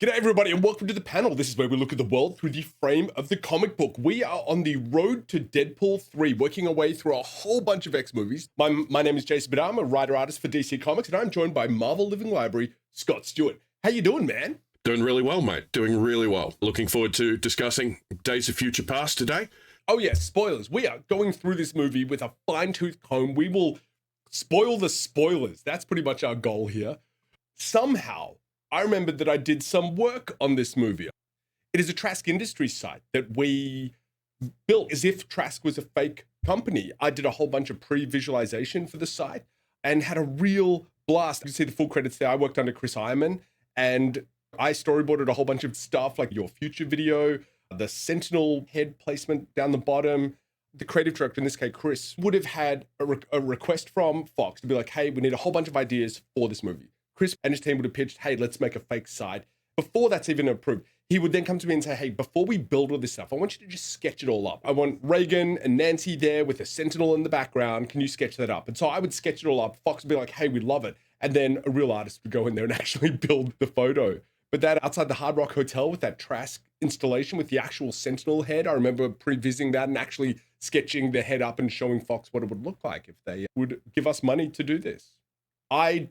G'day everybody and welcome to the panel. This is where we look at the world through the frame of the comic book. We are on the road to Deadpool 3, working our way through a whole bunch of X movies. My name is Jason Badower. I'm a writer-artist for DCcomics, and I'm joined by Marvel Living Library, Scott Stuart. How you doing, man? Doing really well, mate. Doing really well. Looking forward to discussing Days of Future Past today. Oh yes, spoilers. We are going through this movie with a fine-tooth comb. We will spoil the spoilers. That's pretty much our goal here. Somehow, I remembered that I did some work on this movie. It is a Trask Industries site that we built as if Trask was a fake company. I did a whole bunch of pre-visualization for the site and had a real blast. You can see the full credits there. I worked under Chris Ironman and I storyboarded a whole bunch of stuff like your future video, the Sentinel head placement down the bottom. The creative director, in this case, Chris, would have had a request from Fox to be like, hey, we need a whole bunch of ideas for this movie. Chris and his team would have pitched, hey, let's make a fake site. Before that's even approved, he would then come to me and say, hey, before we build all this stuff, I want you to just sketch it all up. I want Reagan and Nancy there with a Sentinel in the background. Can you sketch that up? And so I would sketch it all up. Fox would be like, hey, we love it. And then a real artist would go in there and actually build the photo. But that outside the Hard Rock Hotel with that Trask installation with the actual Sentinel head, I remember pre-visiting that and actually sketching the head up and showing Fox what it would look like if they would give us money to do this. I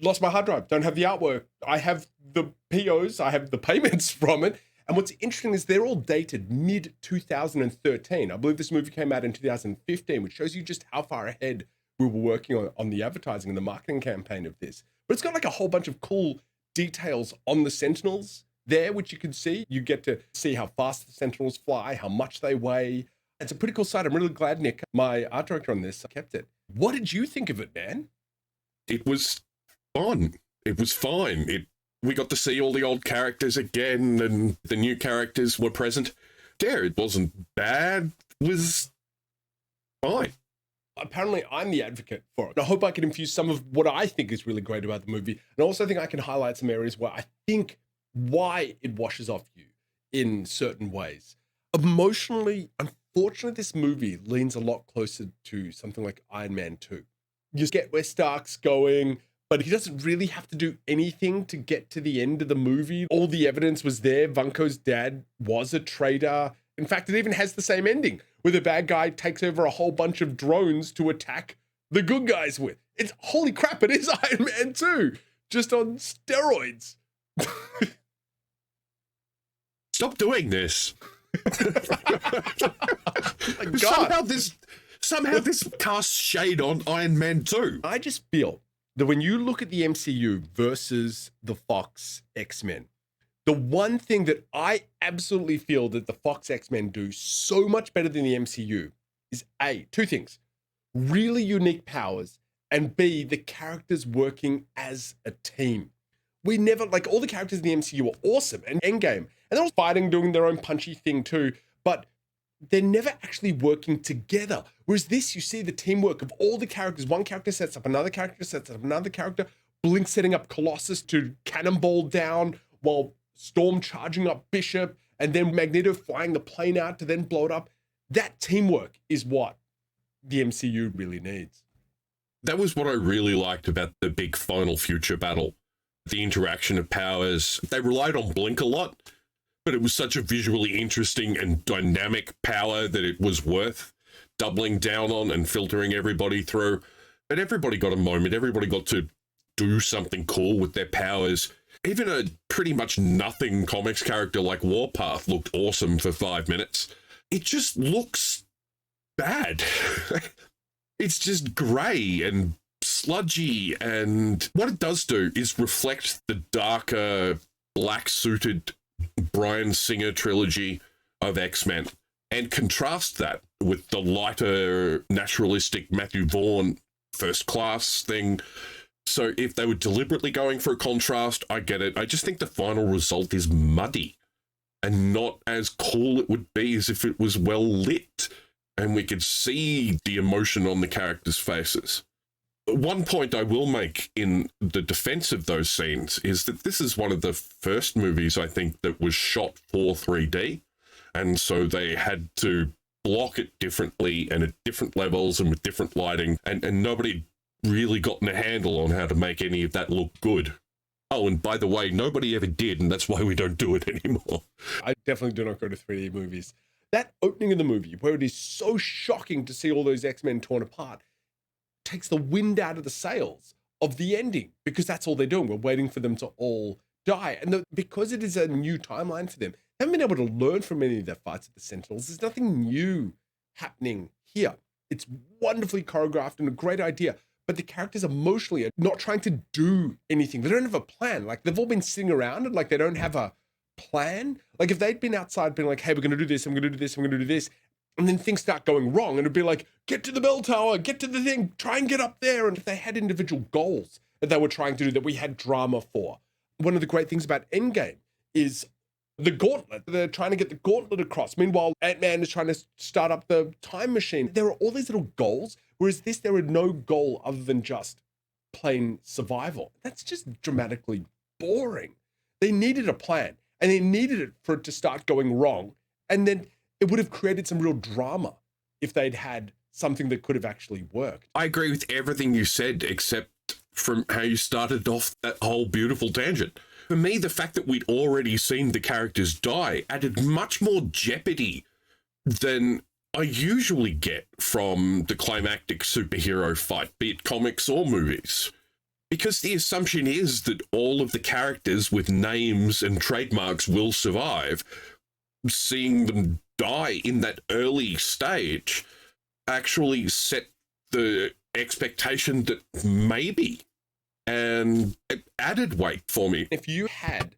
lost my hard drive, don't have the artwork. I have the POs, I have the payments from it. And what's interesting is they're all dated mid-2013. I believe this movie came out in 2015, which shows you just how far ahead we were working on the advertising and the marketing campaign of this. But it's got like a whole bunch of cool details on the Sentinels there, which you can see. You get to see how fast the Sentinels fly, how much they weigh. It's a pretty cool site. I'm really glad Nick, my art director on this, kept it. What did you think of it, man? It was fun. It was fine. We got to see all the old characters again, and the new characters were present. Yeah, it wasn't bad. It was fine. Apparently, I'm the advocate for it. I hope I can infuse some of what I think is really great about the movie. And I also think I can highlight some areas where I think why it washes off you in certain ways. Emotionally, unfortunately, this movie leans a lot closer to something like Iron Man 2. You get where Stark's going, but he doesn't really have to do anything to get to the end of the movie. All the evidence was there. Vanko's dad was a traitor. In fact, it even has the same ending, where the bad guy takes over a whole bunch of drones to attack the good guys with. It's holy crap, it is Iron Man 2, just on steroids. Stop doing this. God. Somehow this casts shade on Iron Man 2. I just feel that when you look at the MCU versus the Fox X-Men, the one thing that I absolutely feel that the Fox X-Men do so much better than the MCU is A, two things: really unique powers, and B, the characters working as a team. We never, like, all the characters in the MCU are awesome, and Endgame, and they're all fighting, doing their own punchy thing too, but they're never actually working together. Whereas this, you see the teamwork of all the characters. One character sets up another character, sets up another character, Blink setting up Colossus to cannonball down, while Storm charging up Bishop, and then Magneto flying the plane out to then blow it up. That teamwork is what the MCU really needs. That was what I really liked about the big final future battle. The interaction of powers. They relied on Blink a lot, but it was such a visually interesting and dynamic power that it was worth doubling down on and filtering everybody through. And everybody got a moment. Everybody got to do something cool with their powers. Even a pretty much nothing comics character like Warpath looked awesome for 5 minutes. It just looks bad. It's just grey and sludgy, and what it does do is reflect the darker, black-suited Bryan Singer trilogy of X-Men and contrast that with the lighter, naturalistic Matthew Vaughn First Class thing. So if they were deliberately going for a contrast, I get it. I just think the final result is muddy and not as cool it would be as if it was well lit and we could see the emotion on the characters' faces. One point I will make in the defense of those scenes is that this is one of the first movies, I think, that was shot for 3D. And so they had to block it differently and at different levels and with different lighting. And nobody really gotten a handle on how to make any of that look good. Oh, and by the way, nobody ever did, and that's why we don't do it anymore. I definitely do not go to 3D movies. That opening of the movie, where it is so shocking to see all those X-Men torn apart, takes the wind out of the sails of the ending, because that's all they're doing. We're waiting for them to all die. And because it is a new timeline for them, they haven't been able to learn from any of their fights with the Sentinels. There's nothing new happening here. It's wonderfully choreographed and a great idea, but the characters emotionally are not trying to do anything. They don't have a plan. Like, they've all been sitting around and like they don't have a plan. Like, if they'd been outside being like, hey, we're going to do this, I'm going to do this, I'm going to do this, and then things start going wrong, and it'd be like, get to the bell tower, get to the thing, try and get up there. And if they had individual goals that they were trying to do, that we had drama for. One of the great things about Endgame is the gauntlet. They're trying to get the gauntlet across. Meanwhile, Ant-Man is trying to start up the time machine. There are all these little goals, whereas this, there are no goal other than just plain survival. That's just dramatically boring. They needed a plan, and they needed it for it to start going wrong. And then it would have created some real drama if they'd had something that could have actually worked. I agree with everything you said, except from how you started off that whole beautiful tangent. For me, the fact that we'd already seen the characters die added much more jeopardy than I usually get from the climactic superhero fight, be it comics or movies. Because the assumption is that all of the characters with names and trademarks will survive. Seeing them die in that early stage actually set the expectation that maybe, and it added weight for me. If you had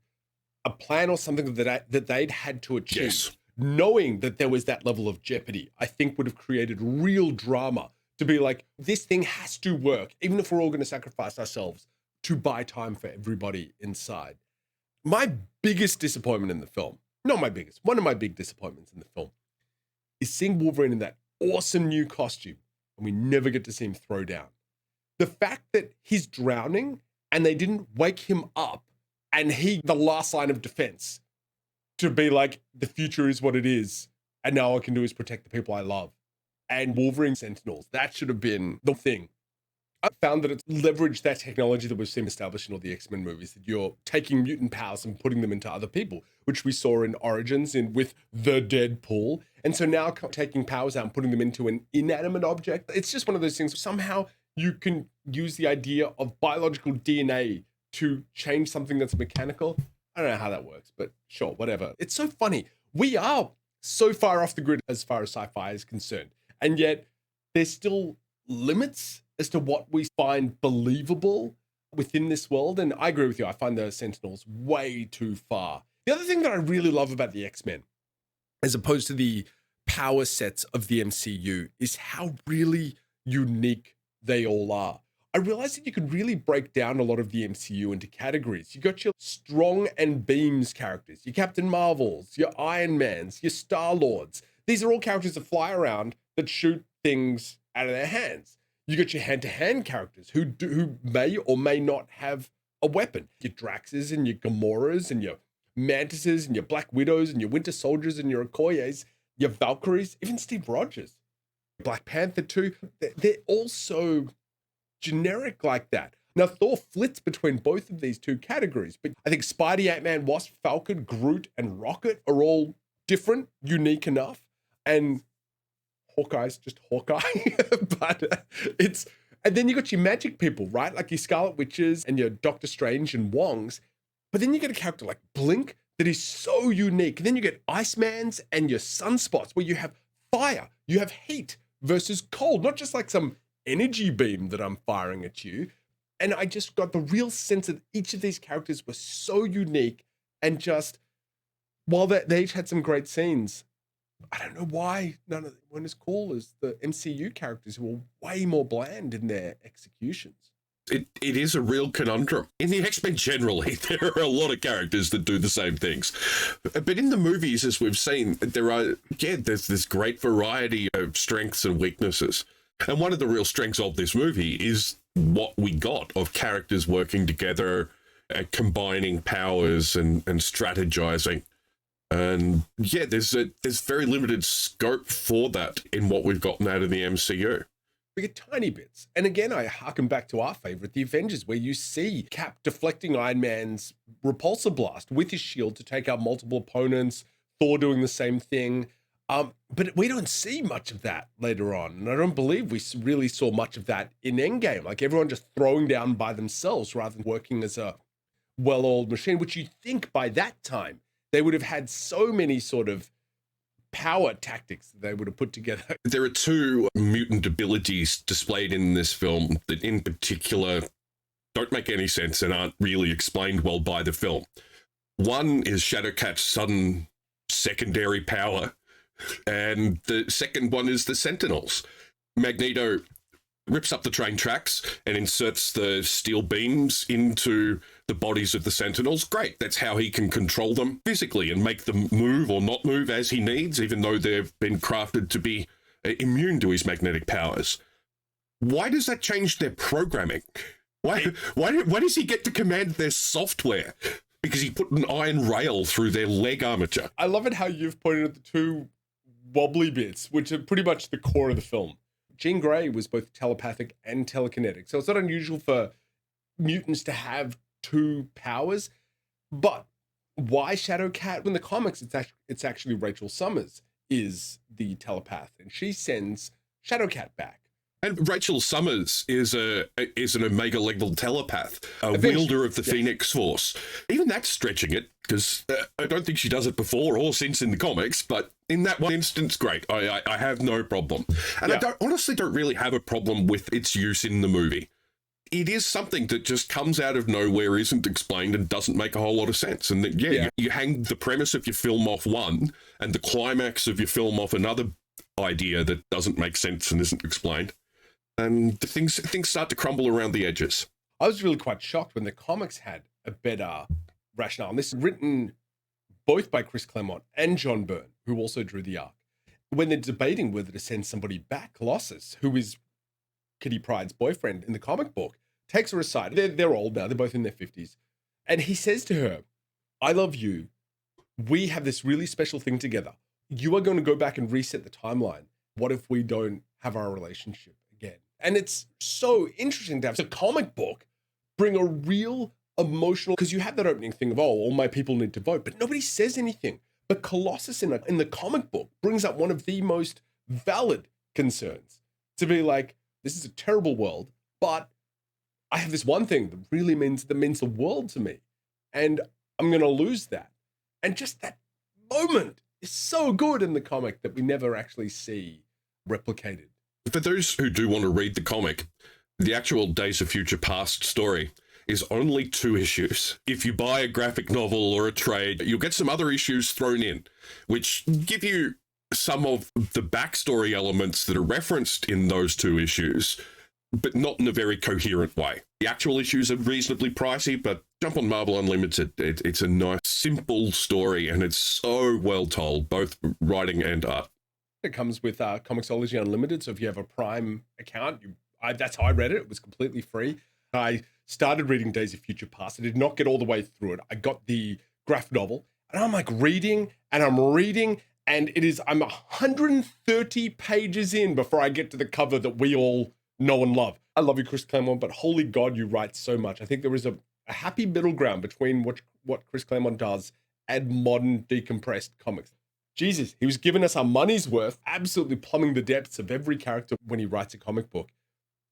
a plan or something that they'd had to achieve, Yes. knowing that there was that level of jeopardy, I think would have created real drama to be like, this thing has to work, even if we're all going to sacrifice ourselves to buy time for everybody inside. My biggest disappointment in the film, not my biggest, one of my big disappointments in the film, is seeing Wolverine in that awesome new costume, and we never get to see him throw down. The fact that he's drowning and they didn't wake him up, and the last line of defense to be like, the future is what it is, and now all I can do is protect the people I love. And Wolverine Sentinels, that should have been the thing. I found that it's leveraged that technology that we've seen established in all the X-Men movies, that you're taking mutant powers and putting them into other people, which we saw in Origins with the Deadpool. And so now taking powers out and putting them into an inanimate object, it's just one of those things. Somehow you can use the idea of biological DNA to change something that's mechanical. I don't know how that works, but sure, whatever. It's so funny. We are so far off the grid as far as sci-fi is concerned. And yet there's still limits as to what we find believable within this world. And I agree with you. I find the Sentinels way too far. The other thing that I really love about the X-Men, as opposed to the power sets of the MCU, is how really unique they all are. I realized that you could really break down a lot of the MCU into categories. You got your Strong and Beams characters, your Captain Marvels, your Iron Mans, your Star-Lords. These are all characters that fly around that shoot things out of their hands. You got your hand-to-hand characters who may or may not have a weapon. Your Draxes and your Gamoras and your Mantises and your Black Widows and your Winter Soldiers and your Okoyes, your Valkyries, even Steve Rogers. Black Panther too. They're all so generic like that. Now, Thor flits between both of these two categories, but I think Spidey, Ant-Man, Wasp, Falcon, Groot, and Rocket are all different, unique enough, and Hawkeye's just Hawkeye. But and then you got your magic people, right? Like your Scarlet Witches and your Doctor Strange and Wongs. But then you get a character like Blink that is so unique. And then you get Icemans and your Sunspots, where you have fire, you have heat versus cold, not just like some energy beam that I'm firing at you. And I just got the real sense that each of these characters were so unique, and just, while they each had some great scenes, I don't know why none of them weren't as cool as the MCU characters, who were way more bland in their executions. It is a real conundrum. In the X-Men generally, there are a lot of characters that do the same things. But in the movies, as we've seen, there's this great variety of strengths and weaknesses. And one of the real strengths of this movie is what we got of characters working together, combining powers and strategizing. And there's very limited scope for that in what we've gotten out of the MCU. We get tiny bits. And again, I harken back to our favorite, the Avengers, where you see Cap deflecting Iron Man's repulsor blast with his shield to take out multiple opponents, Thor doing the same thing. But we don't see much of that later on. And I don't believe we really saw much of that in Endgame. Like everyone just throwing down by themselves rather than working as a well-oiled machine, which you'd think by that time they would have had so many sort of power tactics that they would have put together. There are two mutant abilities displayed in this film that in particular don't make any sense and aren't really explained well by the film. One is Shadowcat's sudden secondary power, and the second one is the Sentinels. Magneto rips up the train tracks and inserts the steel beams into the bodies of the Sentinels. Great, that's how he can control them physically and make them move or not move as he needs, even though they've been crafted to be immune to his magnetic powers. Why does that change their programming? Why does he get to command their software? Because he put an iron rail through their leg armature. I love it how you've pointed at the two wobbly bits, which are pretty much the core of the film. Jean Grey was both telepathic and telekinetic, so it's not unusual for mutants to have two powers. But why Shadowcat? In the comics, it's actually Rachel Summers is the telepath, and she sends Shadowcat back. And Rachel Summers is an Omega level telepath, a wielder of the Phoenix Force. Even that's stretching it, because I don't think she does it before or since in the comics, but in that one instance, great. I have no problem. And I honestly don't really have a problem with its use in the movie. It is something that just comes out of nowhere, isn't explained, and doesn't make a whole lot of sense. And that, you hang the premise of your film off one and the climax of your film off another idea that doesn't make sense and isn't explained. And things start to crumble around the edges. I was really quite shocked when the comics had a better rationale. And this is written both by Chris Claremont and John Byrne, who also drew the arc. When they're debating whether to send somebody back, Colossus, who is Kitty Pryde's boyfriend in the comic book, takes her aside. They're old now. They're both in their 50s. And he says to her, I love you. We have this really special thing together. You are going to go back and reset the timeline. What if we don't have our relationship again? And it's so interesting to have a comic book bring a real emotional, because you have that opening thing of, all my people need to vote, but nobody says anything. But Colossus in the comic book brings up one of the most valid concerns to be like, this is a terrible world, but I have this one thing that really means the world to me. And I'm going to lose that. And just that moment is so good in the comic that we never actually see replicated. For those who do want to read the comic, the actual Days of Future Past story is only 2 issues. If you buy a graphic novel or a trade, you'll get some other issues thrown in, which give you some of the backstory elements that are referenced in those 2 issues, but not in a very coherent way. The actual issues are reasonably pricey, but jump on Marvel Unlimited. It's a nice, simple story, and it's so well told, both writing and art. It comes with Comixology Unlimited, so if you have a Prime account, that's how I read it. It was completely free. I started reading Days of Future Past. I did not get all the way through it. I got the graphic novel, and I'm like reading, and and I'm 130 pages in before I get to the cover that we all know and love. I love you, Chris Claremont, but holy God, you write so much. I think there is a happy middle ground between what Chris Claremont does and modern decompressed comics. Jesus, he was giving us our money's worth, absolutely plumbing the depths of every character when he writes a comic book.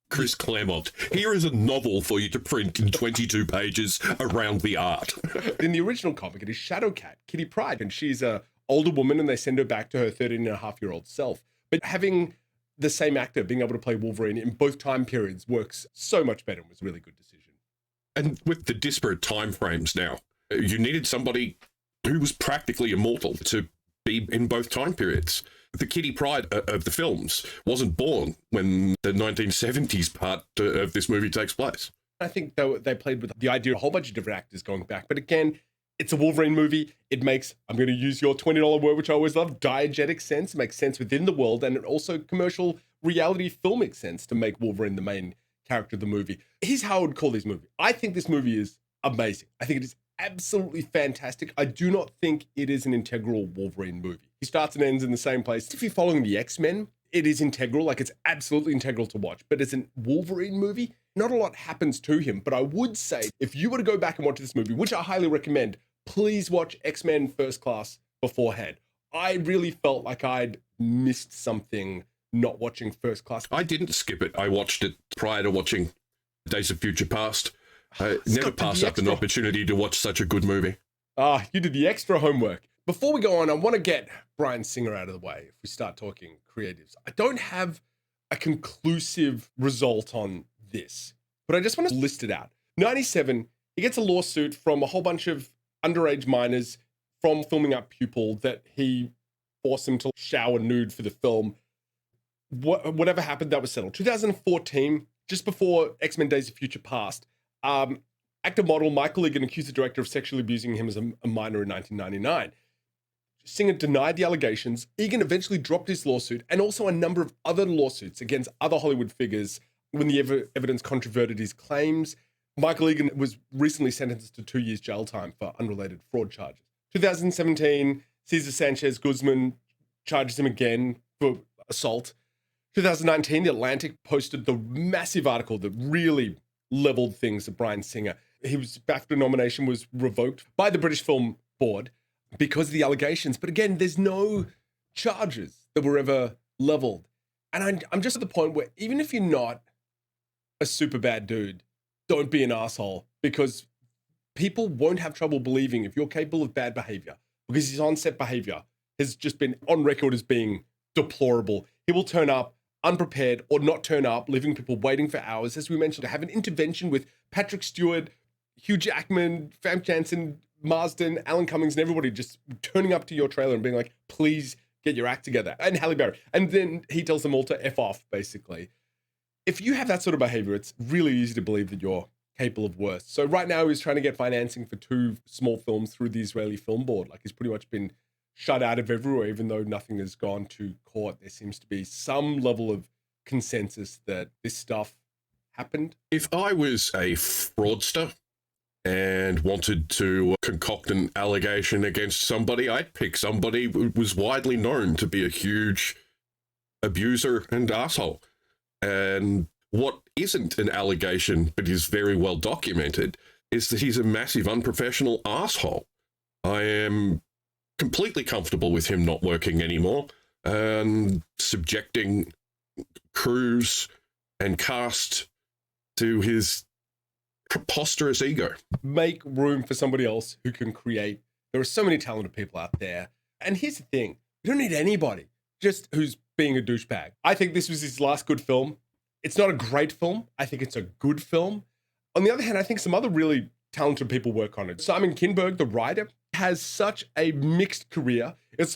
Chris Claremont, here is a novel for you to print in 22 pages around the art. In the original comic, it is Shadowcat, Kitty Pryde, and she's a older woman and they send her back to her 13-and-a-half-year-old self. But having the same actor being able to play Wolverine in both time periods works so much better and was a really good decision. And with the disparate time frames now, you needed somebody who was practically immortal to be in both time periods. The Kitty Pryde of the films wasn't born when the 1970s part of this movie takes place. I think they played with the idea of a whole bunch of different actors going back. But again, it's a Wolverine movie. It makes, I'm going to use your $20 word, which I always love, diegetic sense. It makes sense within the world, and it also commercial reality filmic sense to make Wolverine the main character of the movie. Here's how I would call this movie. I think this movie is amazing. I think it is absolutely fantastic. I do not think it is an integral Wolverine movie. He starts and ends in the same place. If you're following the Xmen, it is integral, like it's absolutely integral to watch. But as a Wolverine movie, not a lot happens to him. But I would say, if you were to go back and watch this movie, which I highly recommend, please watch X-Men First Class beforehand. I really felt like I'd missed something not watching First Class. I didn't skip it. I watched it prior to watching Days of Future Past. I never pass up an opportunity to watch such a good movie. You did the extra homework. Before we go on, I want to get Bryan Singer out of the way if we start talking creatives. I don't have a conclusive result on this, but I just want to list it out. 97, he gets a lawsuit from a whole bunch of underage minors from filming up Pupil that he forced them to shower nude for the film. Whatever happened, that was settled. 2014, just before X-Men Days of Future Past, actor model Michael Egan accused the director of sexually abusing him as a minor in 1999. Singer denied the allegations. Egan eventually dropped his lawsuit and also a number of other lawsuits against other Hollywood figures when the evidence controverted his claims. Michael Egan was recently sentenced to 2 years jail time for unrelated fraud charges. 2017, Cesar Sanchez Guzman charges him again for assault. 2019, The Atlantic posted the massive article that really leveled things at Bryan Singer. His BAFTA nomination was revoked by the British Film Board because of the allegations. But again, there's no charges that were ever leveled. And I'm just at the point where even if you're not a super bad dude, don't be an asshole, because people won't have trouble believing if you're capable of bad behavior, because his on-set behavior has just been on record as being deplorable. He will turn up unprepared or not turn up, leaving people waiting for hours. As we mentioned, to have an intervention with Patrick Stewart, Hugh Jackman, Famke Janssen, Marsden, Alan Cummings, and everybody just turning up to your trailer and being like, please get your act together. And Halle Berry. And then he tells them all to F off, basically. If you have that sort of behavior, it's really easy to believe that you're capable of worse. So right now he's trying to get financing for 2 small films through the Israeli Film Board. Like, he's pretty much been shut out of everywhere, even though nothing has gone to court. There seems to be some level of consensus that this stuff happened. If I was a fraudster and wanted to concoct an allegation against somebody, I'd pick somebody who was widely known to be a huge abuser and asshole. And what isn't an allegation, but is very well documented, is that he's a massive unprofessional asshole. I am completely comfortable with him not working anymore and subjecting crews and cast to his preposterous ego. Make room for somebody else who can create. There are so many talented people out there. And here's the thing, you don't need anybody just who's being a douchebag. I think this was his last good film. It's not a great film. I think it's a good film. On the other hand, I think some other really talented people work on it. Simon Kinberg, the writer, has such a mixed career.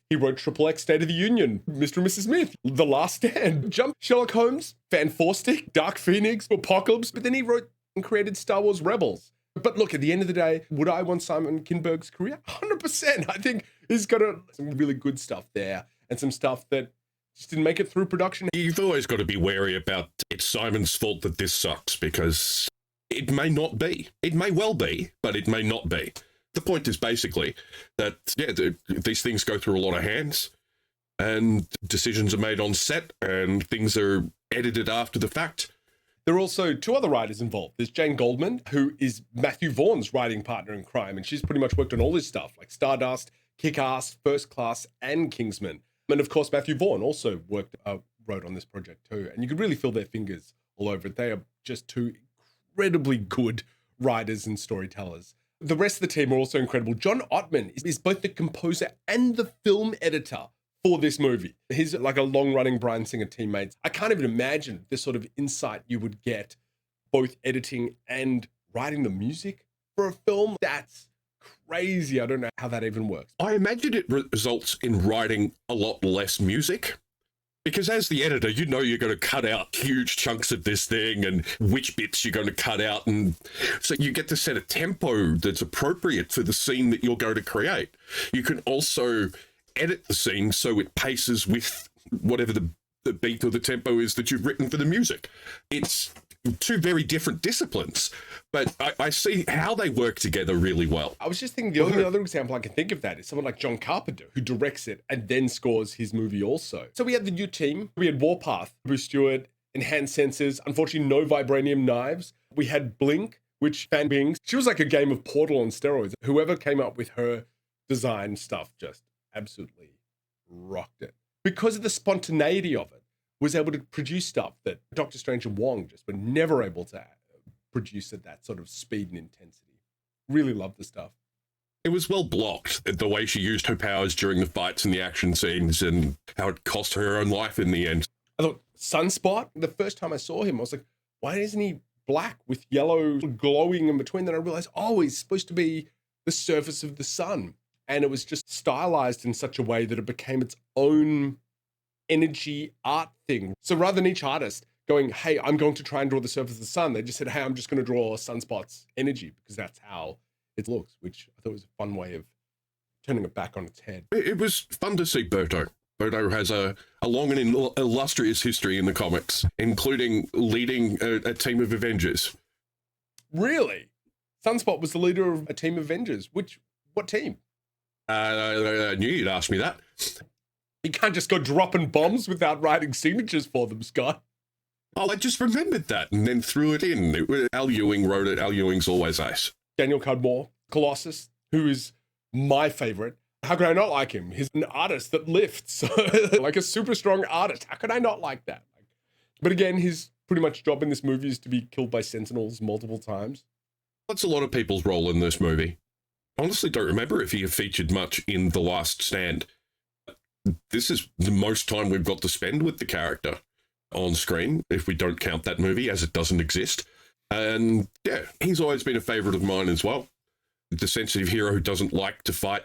He wrote XXX, State of the Union, Mr. and Mrs. Smith, The Last Stand, Jump, Sherlock Holmes, Fan Four Stick, Dark Phoenix, Apocalypse, but then he wrote and created Star Wars Rebels. But look, at the end of the day, would I want Simon Kinberg's career? 100%. I think he's got some really good stuff there and some stuff that just didn't make it through production. You've always got to be wary about it's Simon's fault that this sucks, because it may not be. It may well be, but it may not be. The point is basically that, yeah, these things go through a lot of hands and decisions are made on set and things are edited after the fact. There are also 2 other writers involved. There's Jane Goldman, who is Matthew Vaughn's writing partner in crime, and she's pretty much worked on all his stuff, like Stardust, Kick-Ass, First Class, and Kingsman. And of course, Matthew Vaughn also wrote on this project too. And you could really feel their fingers all over it. They are just 2 incredibly good writers and storytellers. The rest of the team are also incredible. John Ottman is both the composer and the film editor for this movie. He's like a long-running Bryan Singer teammate. I can't even imagine the sort of insight you would get both editing and writing the music for a film. That's crazy. I don't know how that even works. I imagine it results in writing a lot less music. Because as the editor, you know you're going to cut out huge chunks of this thing and which bits you're going to cut out. And so you get to set a tempo that's appropriate for the scene that you're going to create. You can also edit the scene so it paces with whatever the beat or the tempo is that you've written for the music. It's two very different disciplines, but I see how they work together really well. I was just thinking the only other example I can think of that is someone like John Carpenter, who directs it and then scores his movie also. So we had the new team. We had Warpath, Bruce Stewart, enhanced sensors, unfortunately no vibranium knives. We had Blink, which Fan Bing, she was like a game of Portal on steroids. Whoever came up with her design stuff just absolutely rocked it. Because of the spontaneity of it, was able to produce stuff that Doctor Strange and Wong just were never able to produce at that sort of speed and intensity. Really loved the stuff. It was well blocked, the way she used her powers during the fights and the action scenes and how it cost her own life in the end. I thought Sunspot, the first time I saw him, I was like, why isn't he black with yellow glowing in between? Then I realized, oh, he's supposed to be the surface of the sun. And it was just stylized in such a way that it became its own energy art thing. So rather than each artist going, hey, I'm going to try and draw the surface of the sun, they just said, hey, I'm just going to draw Sunspot's energy because that's how it looks, which I thought was a fun way of turning it back on its head. It was fun to see Berto. Berto has a long and illustrious history in the comics, including leading a team of Avengers. Really? Sunspot was the leader of a team of Avengers. What team? I knew you'd ask me that. You can't just go dropping bombs without writing signatures for them, Scott. Oh, I just remembered that and then threw it in. Al Ewing wrote it. Al Ewing's always ace. Daniel Cudmore, Colossus, who is my favorite. How could I not like him? He's an artist that lifts, like a super strong artist. How could I not like that? But again, his pretty much job in this movie is to be killed by Sentinels multiple times. That's a lot of people's role in this movie. Honestly, don't remember if he featured much in The Last Stand. This is the most time we've got to spend with the character on screen, if we don't count that movie, as it doesn't exist. And yeah, he's always been a favorite of mine as well. The sensitive hero who doesn't like to fight,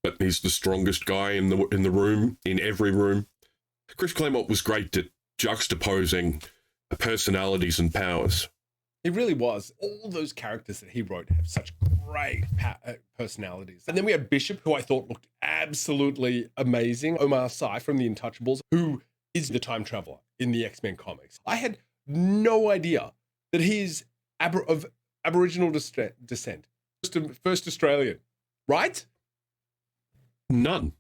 but he's the strongest guy in the room, in every room. Chris Claremont was great at juxtaposing personalities and powers. He really was. All those characters that he wrote have such great personalities. And then we had Bishop, who I thought looked absolutely amazing. Omar Sy from The Untouchables, who is the time traveler in the X-Men comics. I had no idea that he's of Aboriginal descent. First Australian, right? None.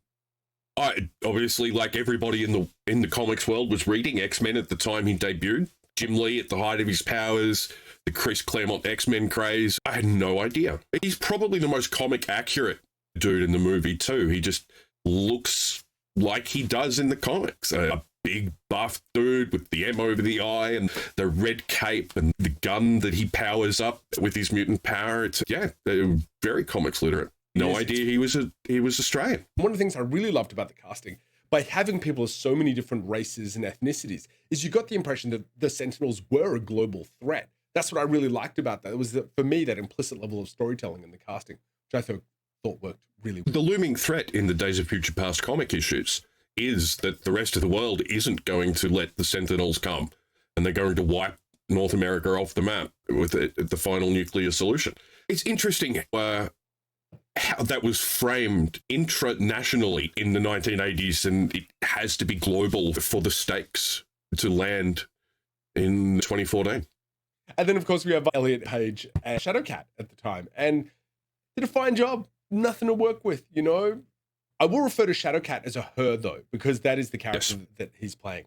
I obviously, like everybody in the comics world, was reading X-Men at the time he debuted. Jim Lee at the height of his powers, the Chris Claremont X-Men craze. I had no idea. He's probably the most comic accurate dude in the movie too. He just looks like he does in the comics. A big buff dude with the M over the eye and the red cape and the gun that he powers up with his mutant power. It's very comics literate. No idea he was Australian. One of the things I really loved about the casting, by having people of so many different races and ethnicities, is you got the impression that the Sentinels were a global threat. That's what I really liked about that. It was, for me, that implicit level of storytelling in the casting, which I thought worked really well. The looming threat in the Days of Future Past comic issues is that the rest of the world isn't going to let the Sentinels come, and they're going to wipe North America off the map with the final nuclear solution. It's interesting how that was framed internationally in the 1980s, and it has to be global for the stakes to land in 2014. And then, of course, we have EliotPage and Shadowcat at the time, and did a fine job. Nothing to work with, you know. I will refer to Shadowcat as a her, though, because that is the character that he's playing.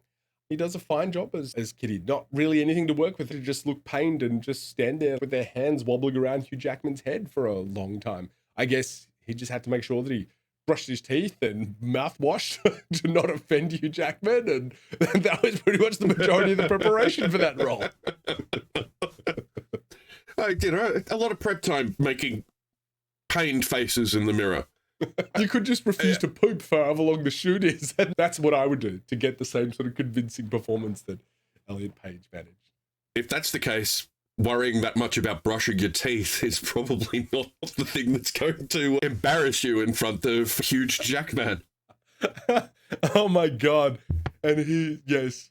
He does a fine job as Kitty. Not really anything to work with. They just look pained and just stand there with their hands wobbling around Hugh Jackman's head for a long time. I guess he just had to make sure that he brushed his teeth and mouthwashed to not offend Hugh Jackman, and that was pretty much the majority of the preparation for that role. A lot of prep time making pained faces in the mirror. You could just refuse to poop for however long the shoot is. And that's what I would do to get the same sort of convincing performance that EliotPage managed. If that's the case, worrying that much about brushing your teeth is probably not the thing that's going to embarrass you in front of Hugh Jackman. Oh my God. And yes.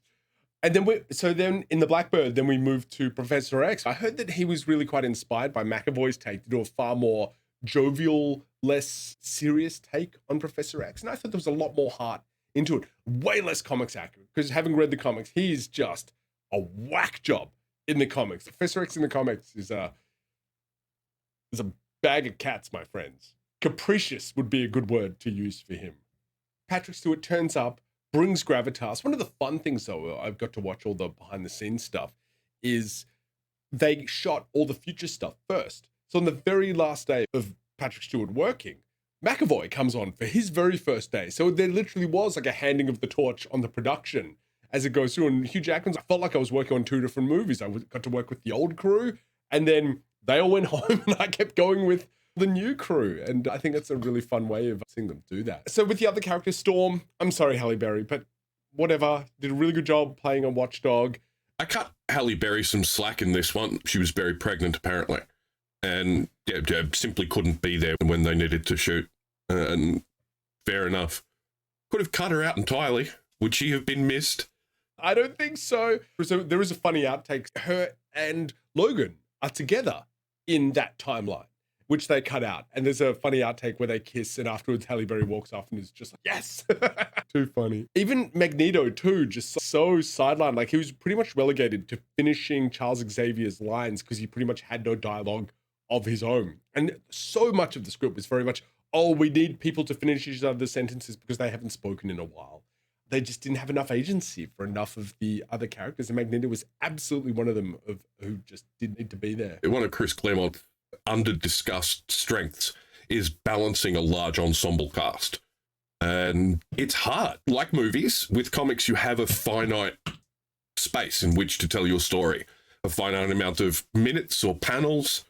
And then in the Blackbird, then we moved to Professor X. I heard that he was really quite inspired by McAvoy's take to do a far more jovial, less serious take on Professor X. And I thought there was a lot more heart into it. Way less comics accurate, because having read the comics, he's just a whack job in the comics. Professor X in the comics is a bag of cats, my friends. Capricious would be a good word to use for him. Patrick Stewart turns up, brings gravitas. One of the fun things, though, I've got to watch all the behind-the-scenes stuff, is they shot all the future stuff first. So on the very last day of Patrick Stewart working, McAvoy comes on for his very first day. So there literally was like a handing of the torch on the production as it goes through. And Hugh Jackman, I felt like I was working on 2 different movies. I got to work with the old crew, and then they all went home, and I kept going with the new crew. And I think that's a really fun way of seeing them do that. So with the other characters, Storm, I'm sorry, Halle Berry, but whatever. Did a really good job playing a watchdog. I cut Halle Berry some slack in this one. She was very pregnant, apparently, and simply couldn't be there when they needed to shoot. And fair enough. Could have cut her out entirely. Would she have been missed? I don't think so. So there is a funny outtake. Her and Logan are together in that timeline, which they cut out. And there's a funny outtake where they kiss, and afterwards Halle Berry walks off and is just like, yes! Too funny. Even Magneto, too, just so sidelined. Like, he was pretty much relegated to finishing Charles Xavier's lines because he pretty much had no dialogue of his own. And so much of the script was very much, oh, we need people to finish each other's sentences because they haven't spoken in a while. They just didn't have enough agency for enough of the other characters. And Magneto was absolutely one of them who just didn't need to be there. One of Chris Claremont's under-discussed strengths is balancing a large ensemble cast. And it's hard. Like movies, with comics, you have a finite space in which to tell your story, a finite amount of minutes or panels,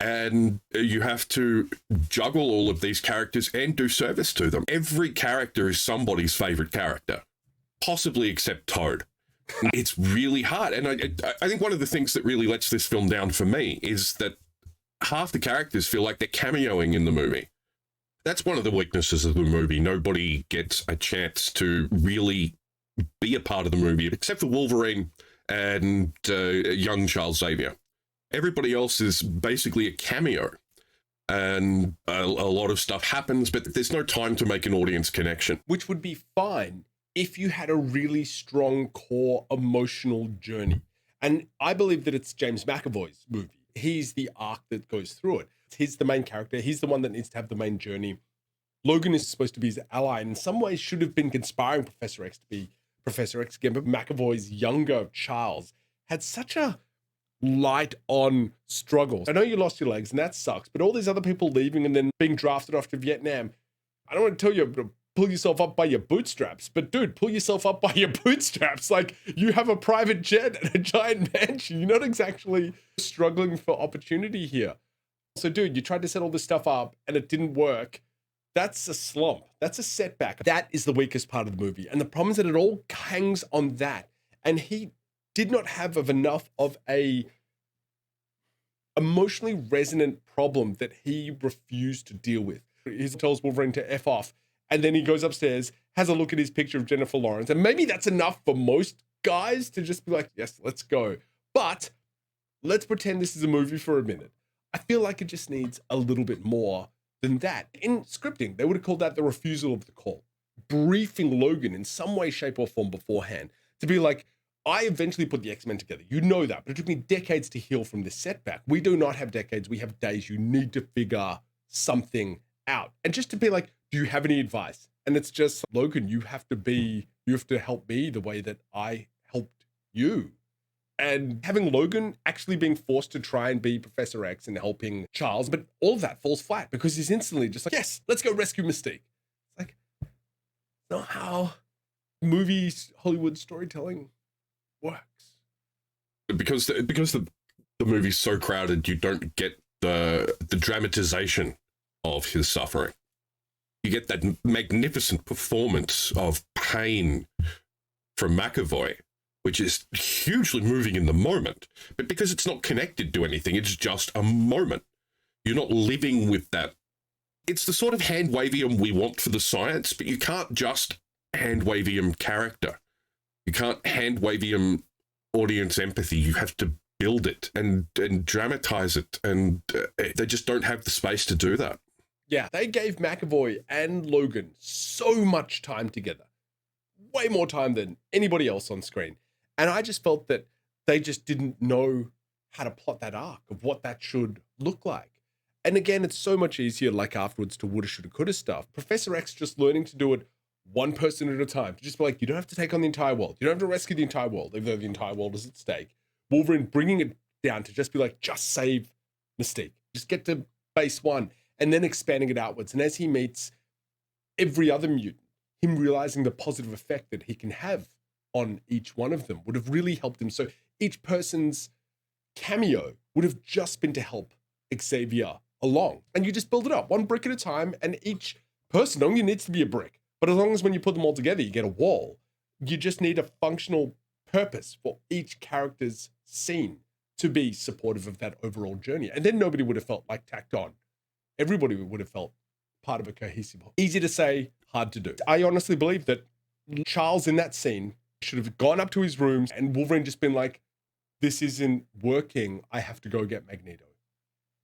and you have to juggle all of these characters and do service to them. Every character is somebody's favorite character, possibly except Toad. It's really hard. And I think one of the things that really lets this film down for me is that half the characters feel like they're cameoing in the movie. That's one of the weaknesses of the movie. Nobody gets a chance to really be a part of the movie, except for Wolverine and young Charles Xavier. Everybody else is basically a cameo, and a lot of stuff happens, but there's no time to make an audience connection. Which would be fine if you had a really strong core emotional journey. And I believe that it's James McAvoy's movie. He's the arc that goes through it. He's the main character. He's the one that needs to have the main journey. Logan is supposed to be his ally, and in some ways should have been conspiring Professor X to be Professor X again, but McAvoy's younger Charles had such a light on struggles. I know you lost your legs and that sucks, but all these other people leaving and then being drafted off to Vietnam, I don't want to tell you to pull yourself up by your bootstraps, but dude, pull yourself up by your bootstraps. Like, you have a private jet and a giant mansion. You're not exactly struggling for opportunity here. So dude, you tried to set all this stuff up and it didn't work. That's a slump. That's a setback. That is the weakest part of the movie. And the problem is that it all hangs on that. And he did not have enough of a emotionally resonant problem that he refused to deal with. He tells Wolverine to F off, and then he goes upstairs, has a look at his picture of Jennifer Lawrence, and maybe that's enough for most guys to just be like, yes, let's go. But let's pretend this is a movie for a minute. I feel like it just needs a little bit more than that. In scripting, they would have called that the refusal of the call. Briefing Logan in some way, shape, or form beforehand to be like, I eventually put the X-Men together. You know that, but it took me decades to heal from this setback. We do not have decades. We have days. You need to figure something out. And just to be like, do you have any advice? And it's just, Logan, you have to help me the way that I helped you. And having Logan actually being forced to try and be Professor X and helping Charles, but all of that falls flat because he's instantly just like, yes, let's go rescue Mystique. It's like, not how movies, Hollywood storytelling works. Because the movie's so crowded, you don't get the dramatization of his suffering. You get that magnificent performance of pain from McAvoy, which is hugely moving in the moment, but because it's not connected to anything, it's just a moment. You're not living with that. It's the sort of hand-wavium we want for the science, but you can't just hand-wavium character. You can't hand-wavium audience empathy. You have to build it and dramatize it, and they just don't have the space to do that. Yeah, they gave McAvoy and Logan so much time together. Way more time than anybody else on screen. And I just felt that They just didn't know how to plot that arc of what that should look like. And again, it's so much easier, like afterwards, to woulda, shoulda, coulda stuff. Professor X just learning to do it one person at a time. To just be like, you don't have to take on the entire world. You don't have to rescue the entire world, even though the entire world is at stake. Wolverine bringing it down to just be like, just save Mystique. Just get to base one. And then expanding it outwards. And as he meets every other mutant, him realizing the positive effect that he can have on each one of them would have really helped him. So each person's cameo would have just been to help Xavier along. And you just build it up one brick at a time, and each person only needs to be a brick. But as long as when you put them all together, you get a wall, you just need a functional purpose for each character's scene to be supportive of that overall journey. And then nobody would have felt like tacked on. Everybody would have felt part of a cohesive whole. Easy to say, hard to do. I honestly believe that Charles in that scene should have gone up to his rooms and Wolverine just been like, this isn't working, I have to go get Magneto.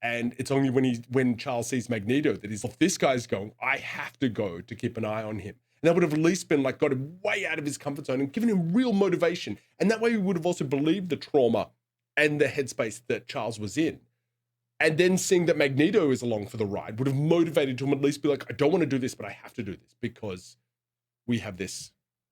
And it's only when Charles sees Magneto that he's like, this guy's going, I have to go to keep an eye on him. And that would have at least been like, got him way out of his comfort zone and given him real motivation. And that way we would have also believed the trauma and the headspace that Charles was in. And then seeing that Magneto is along for the ride would have motivated him at least be like, I don't want to do this, but I have to do this because we have this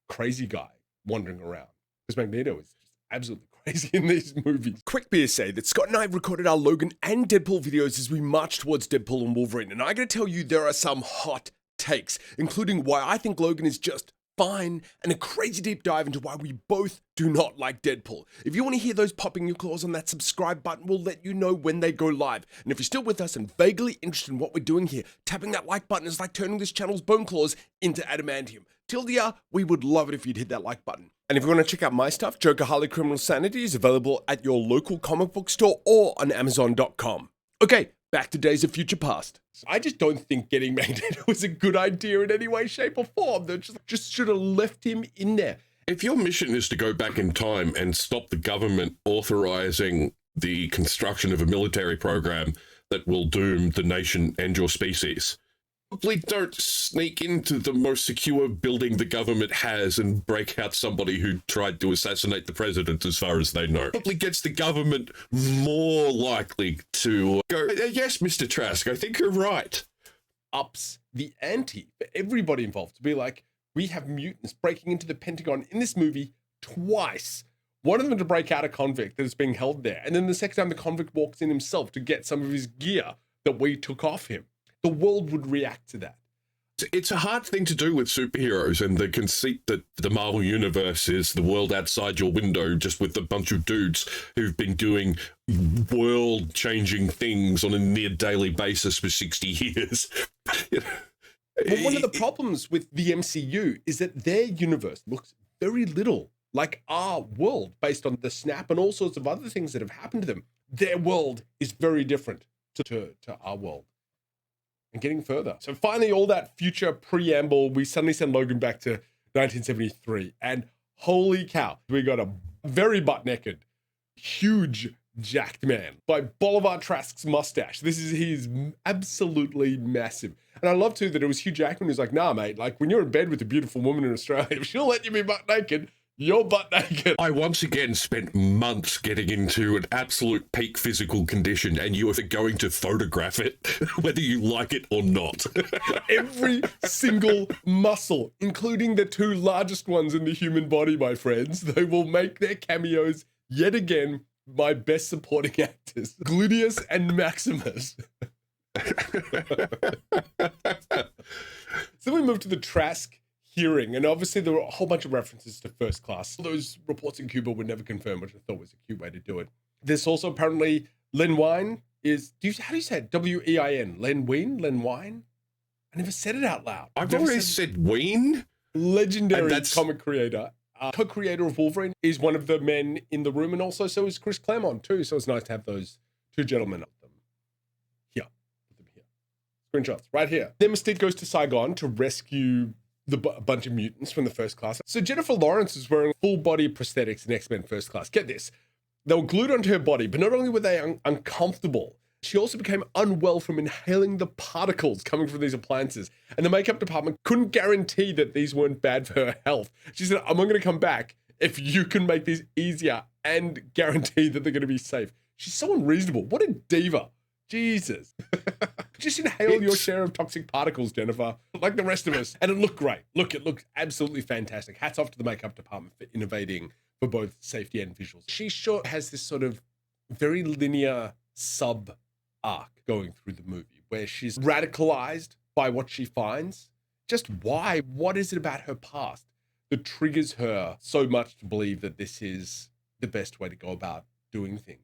crazy guy wandering around. Because Magneto is just absolutely crazy in these movies. Quick PSA that Scott and I recorded our Logan and Deadpool videos as we march towards Deadpool and Wolverine. And I gotta tell you, there are some hot takes, including why I think Logan is just fine, and a crazy deep dive into why we both do not like Deadpool. If you want to hear those popping your claws on that subscribe button, we'll let you know when they go live. And if you're still with us and vaguely interested in what we're doing here, tapping that like button is like turning this channel's bone claws into adamantium. TLDR, we would love it if you'd hit that like button. And if you want to check out my stuff, Joker Harley Criminal Sanity is available at your local comic book store or on Amazon.com. Okay, back to Days of Future Past. I just don't think getting Magneto was a good idea in any way, shape, or form. They just should have left him in there. If your mission is to go back in time and stop the government authorizing the construction of a military program that will doom the nation and your species, probably don't sneak into the most secure building the government has and break out somebody who tried to assassinate the president as far as they know. Probably gets the government more likely to go, yes, Mr. Trask, I think you're right. Ups the ante for everybody involved to be like, we have mutants breaking into the Pentagon in this movie twice. One of them to break out a convict that is being held there. And then the second time the convict walks in himself to get some of his gear that we took off him. The world would react to that. It's a hard thing to do with superheroes and the conceit that the Marvel Universe is the world outside your window just with a bunch of dudes who've been doing world-changing things on a near-daily basis for 60 years. But one of the problems with the MCU is that their universe looks very little like our world based on the snap and all sorts of other things that have happened to them. Their world is very different to our world. And getting further. So finally, all that future preamble, we suddenly send Logan back to 1973. And holy cow, we got a very butt-naked, huge jacked man by Bolivar Trask's mustache. He's absolutely massive. And I love too that it was Hugh Jackman who's like, nah, mate, like when you're in bed with a beautiful woman in Australia, if she'll let you be butt-naked, you're butt-naked. I once again spent months getting into an absolute peak physical condition, and you are going to photograph it, whether you like it or not. Every single muscle, including the two largest ones in the human body, my friends, they will make their cameos yet again. My best supporting actors, Gluteus and Maximus. So we move to the Trask hearing, and obviously there were a whole bunch of references to First Class. Those reports in Cuba were never confirmed, which I thought was a cute way to do it. There's also apparently Len Wein is, how do you say it? W-E-I-N, Len Wein? Len Wein? I never said it out loud. I've always said Wein. Legendary comic creator. Co-creator of Wolverine is one of the men in the room, and also so is Chris Claremont too, so it's nice to have those two gentlemen up them. Here. Put them here. Screenshots, right here. Then Mystique goes to Saigon to rescue a bunch of mutants from the First Class. So Jennifer Lawrence is wearing full body prosthetics in X-Men First Class. Get this. They were glued onto her body, but not only were they uncomfortable, she also became unwell from inhaling the particles coming from these appliances. And the makeup department couldn't guarantee that these weren't bad for her health. She said, I'm going to come back if you can make this easier and guarantee that they're going to be safe. She's so unreasonable. What a diva. Jesus. Just inhale your share of toxic particles, Jennifer, like the rest of us. And it looked great. Look, it looked absolutely fantastic. Hats off to the makeup department for innovating for both safety and visuals. She sure has this sort of very linear sub-arc going through the movie where she's radicalized by what she finds. Just why? What is it about her past that triggers her so much to believe that this is the best way to go about doing things?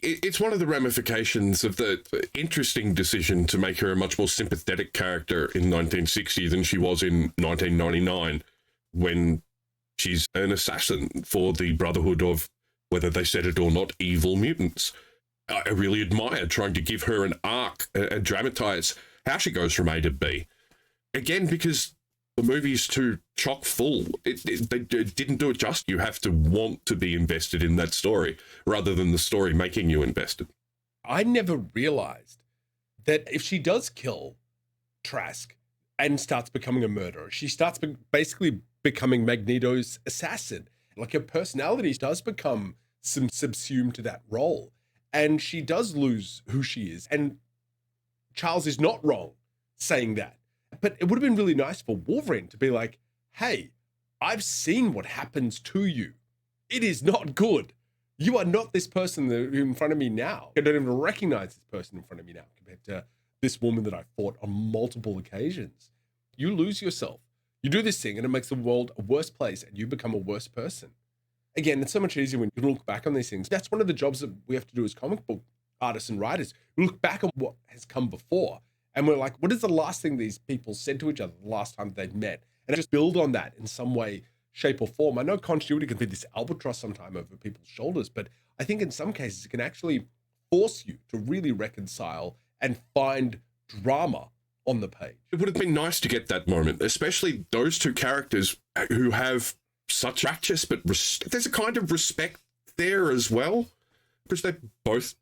It's one of the ramifications of the interesting decision to make her a much more sympathetic character in 1960 than she was in 1999, when she's an assassin for the Brotherhood of, whether they said it or not, evil mutants. I really admire trying to give her an arc and dramatize how she goes from A to B. Again, because the movie's too chock full. They didn't do it just. You have to want to be invested in that story rather than the story making you invested. I never realized that if she does kill Trask and starts becoming a murderer, she starts basically becoming Magneto's assassin. Like her personality does become subsumed to that role. And she does lose who she is. And Charles is not wrong saying that. But it would have been really nice for Wolverine to be like, hey, I've seen what happens to you. It is not good. You are not this person in front of me now. I don't even recognize this person in front of me now compared to this woman that I fought on multiple occasions. You lose yourself. You do this thing and it makes the world a worse place and you become a worse person. Again, it's so much easier when you look back on these things. That's one of the jobs that we have to do as comic book artists and writers. We look back on what has come before. And we're like, what is the last thing these people said to each other the last time they've met? And just build on that in some way, shape, or form. I know continuity can be this albatross sometime over people's shoulders, but I think in some cases it can actually force you to really reconcile and find drama on the page. It would have been nice to get that moment, especially those two characters who have such righteous, but there's a kind of respect there as well, because they're both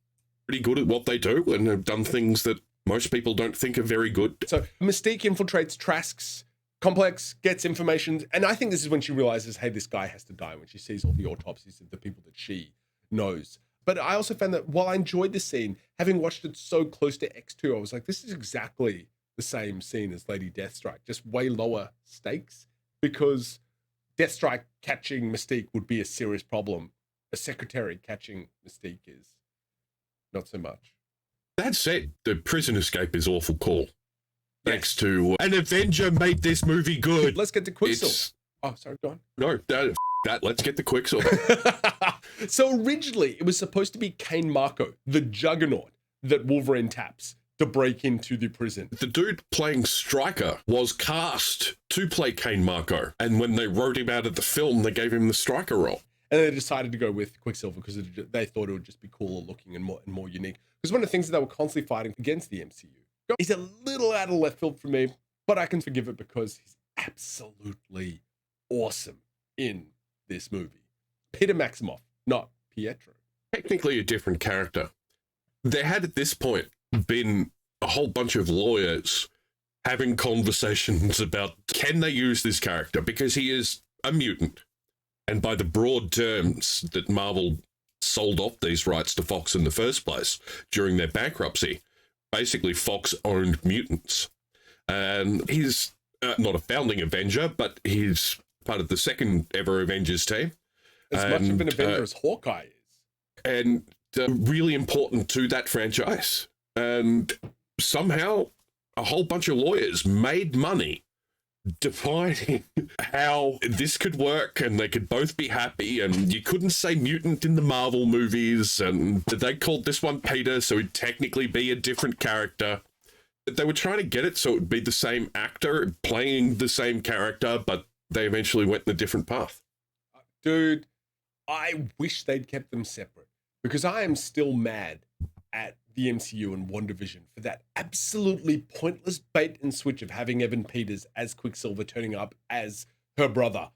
pretty good at what they do and have done things that most people don't think are very good. So Mystique infiltrates Trask's complex, gets information, and I think this is when she realizes, hey, this guy has to die, when she sees all the autopsies of the people that she knows. But I also found that while I enjoyed the scene, having watched it so close to X2, I was like, this is exactly the same scene as Lady Deathstrike, just way lower stakes, because Deathstrike catching Mystique would be a serious problem. A secretary catching Mystique is not so much. That said, the prison escape is awful cool. Thanks to an Avenger made this movie good. Let's get to Quicksilver. Oh, sorry, go on. No, that. Let's get to Quicksilver. So originally, it was supposed to be Kane Marco, the juggernaut that Wolverine taps to break into the prison. The dude playing Stryker was cast to play Kane Marco, and when they wrote him out of the film, they gave him the Stryker role. And they decided to go with Quicksilver because they thought it would just be cooler looking and more unique. Because one of the things that they were constantly fighting against the MCU. He's a little out of left field for me, but I can forgive it because he's absolutely awesome in this movie. Peter Maximoff, not Pietro. Technically a different character. There had at this point been a whole bunch of lawyers having conversations about, can they use this character? Because he is a mutant. And by the broad terms that Marvel sold off these rights to Fox in the first place during their bankruptcy, basically Fox owned mutants. And he's not a founding Avenger, but he's part of the second ever Avengers team. As much of an Avenger as Hawkeye is. And really important to that franchise. And somehow a whole bunch of lawyers made money defining how this could work and they could both be happy, and you couldn't say mutant in the Marvel movies, and they called this one Peter, so he'd technically be a different character. They were trying to get it so it would be the same actor playing the same character, but they eventually went in a different path. Dude, I wish they'd kept them separate, because I am still mad at the MCU and WandaVision for that absolutely pointless bait and switch of having Evan Peters as Quicksilver turning up as her brother,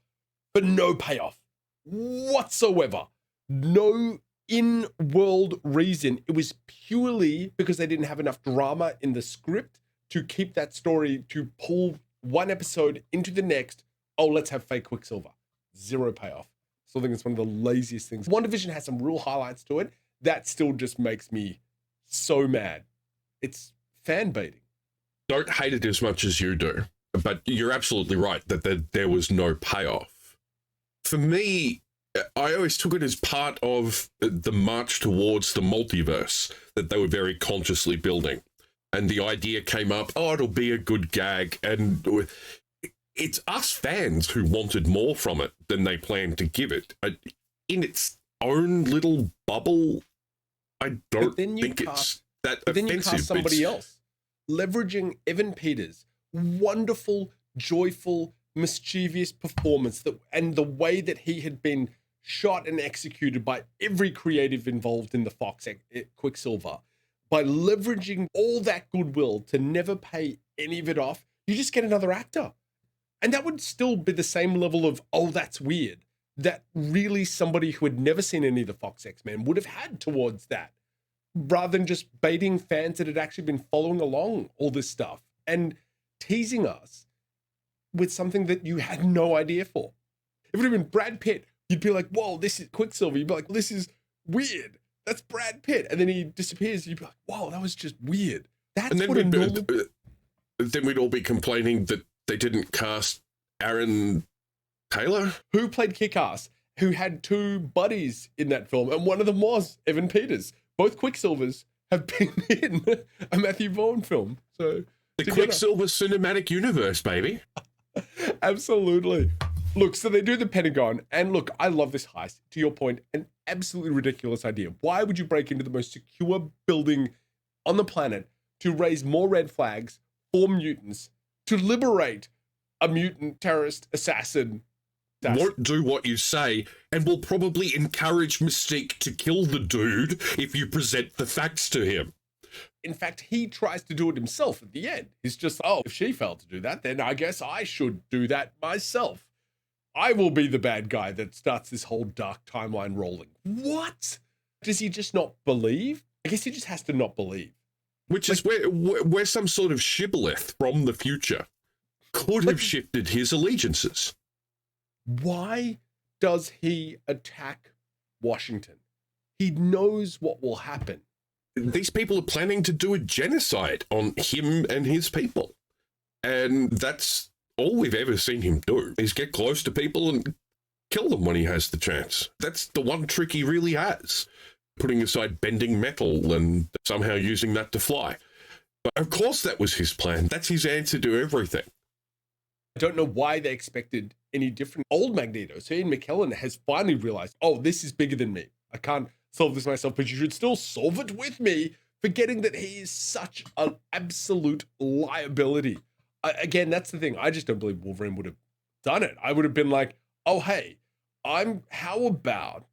but no payoff whatsoever. No in-world reason. It was purely because they didn't have enough drama in the script to keep that story, to pull one episode into the next. Oh, let's have fake Quicksilver. Zero payoff. So I think it's one of the laziest things. WandaVision has some real highlights to it. That still just makes me so mad. It's fan baiting. Don't hate it as much as you do, but you're absolutely right that there was no payoff. For me, I always took it as part of the march towards the multiverse that they were very consciously building. And the idea came up, oh, it'll be a good gag. And it's us fans who wanted more from it than they planned to give it. In its own little bubble, I don't think it's that offensive. Then you cast somebody else. Leveraging Evan Peters' wonderful, joyful, mischievous performance and the way that he had been shot and executed by every creative involved in the Fox Quicksilver, by leveraging all that goodwill to never pay any of it off, you just get another actor. And that would still be the same level of, oh, that's weird, that really somebody who had never seen any of the Fox X-Men would have had towards that, rather than just baiting fans that had actually been following along all this stuff and teasing us with something that you had no idea for. If it had been Brad Pitt, you'd be like, whoa, this is Quicksilver. You'd be like, this is weird. That's Brad Pitt. And then he disappears. You'd be like, whoa, that was just weird. That's what a normal... Then we'd all be complaining that they didn't cast Aaron Taylor. Who played Kick-Ass, who had two buddies in that film, and one of them was Evan Peters. Both Quicksilvers have been in a Matthew Vaughn film. So the Quicksilver cinematic universe, baby. Absolutely. Look, so they do the Pentagon, and look, I love this heist. To your point, an absolutely ridiculous idea. Why would you break into the most secure building on the planet to raise more red flags for mutants, to liberate a mutant terrorist assassin? Won't do what you say, and will probably encourage Mystique to kill the dude if you present the facts to him. In fact, he tries to do it himself at the end. He's just, oh, if she failed to do that, then I guess I should do that myself. I will be the bad guy that starts this whole dark timeline rolling. What? Does he just not believe? I guess he just has to not believe. Which is where some sort of shibboleth from the future could have shifted his allegiances. Why does he attack Washington? He knows what will happen. These people are planning to do a genocide on him and his people. And that's all we've ever seen him do, is get close to people and kill them when he has the chance. That's the one trick he really has, putting aside bending metal and somehow using that to fly. But of course that was his plan. That's his answer to everything. I don't know why they expected any different. Old Magneto, so Ian McKellen, has finally realized, oh, this is bigger than me. I can't solve this myself, but you should still solve it with me, forgetting that he is such an absolute liability. Again, that's the thing. I just don't believe Wolverine would have done it. I would have been like, oh, hey, how about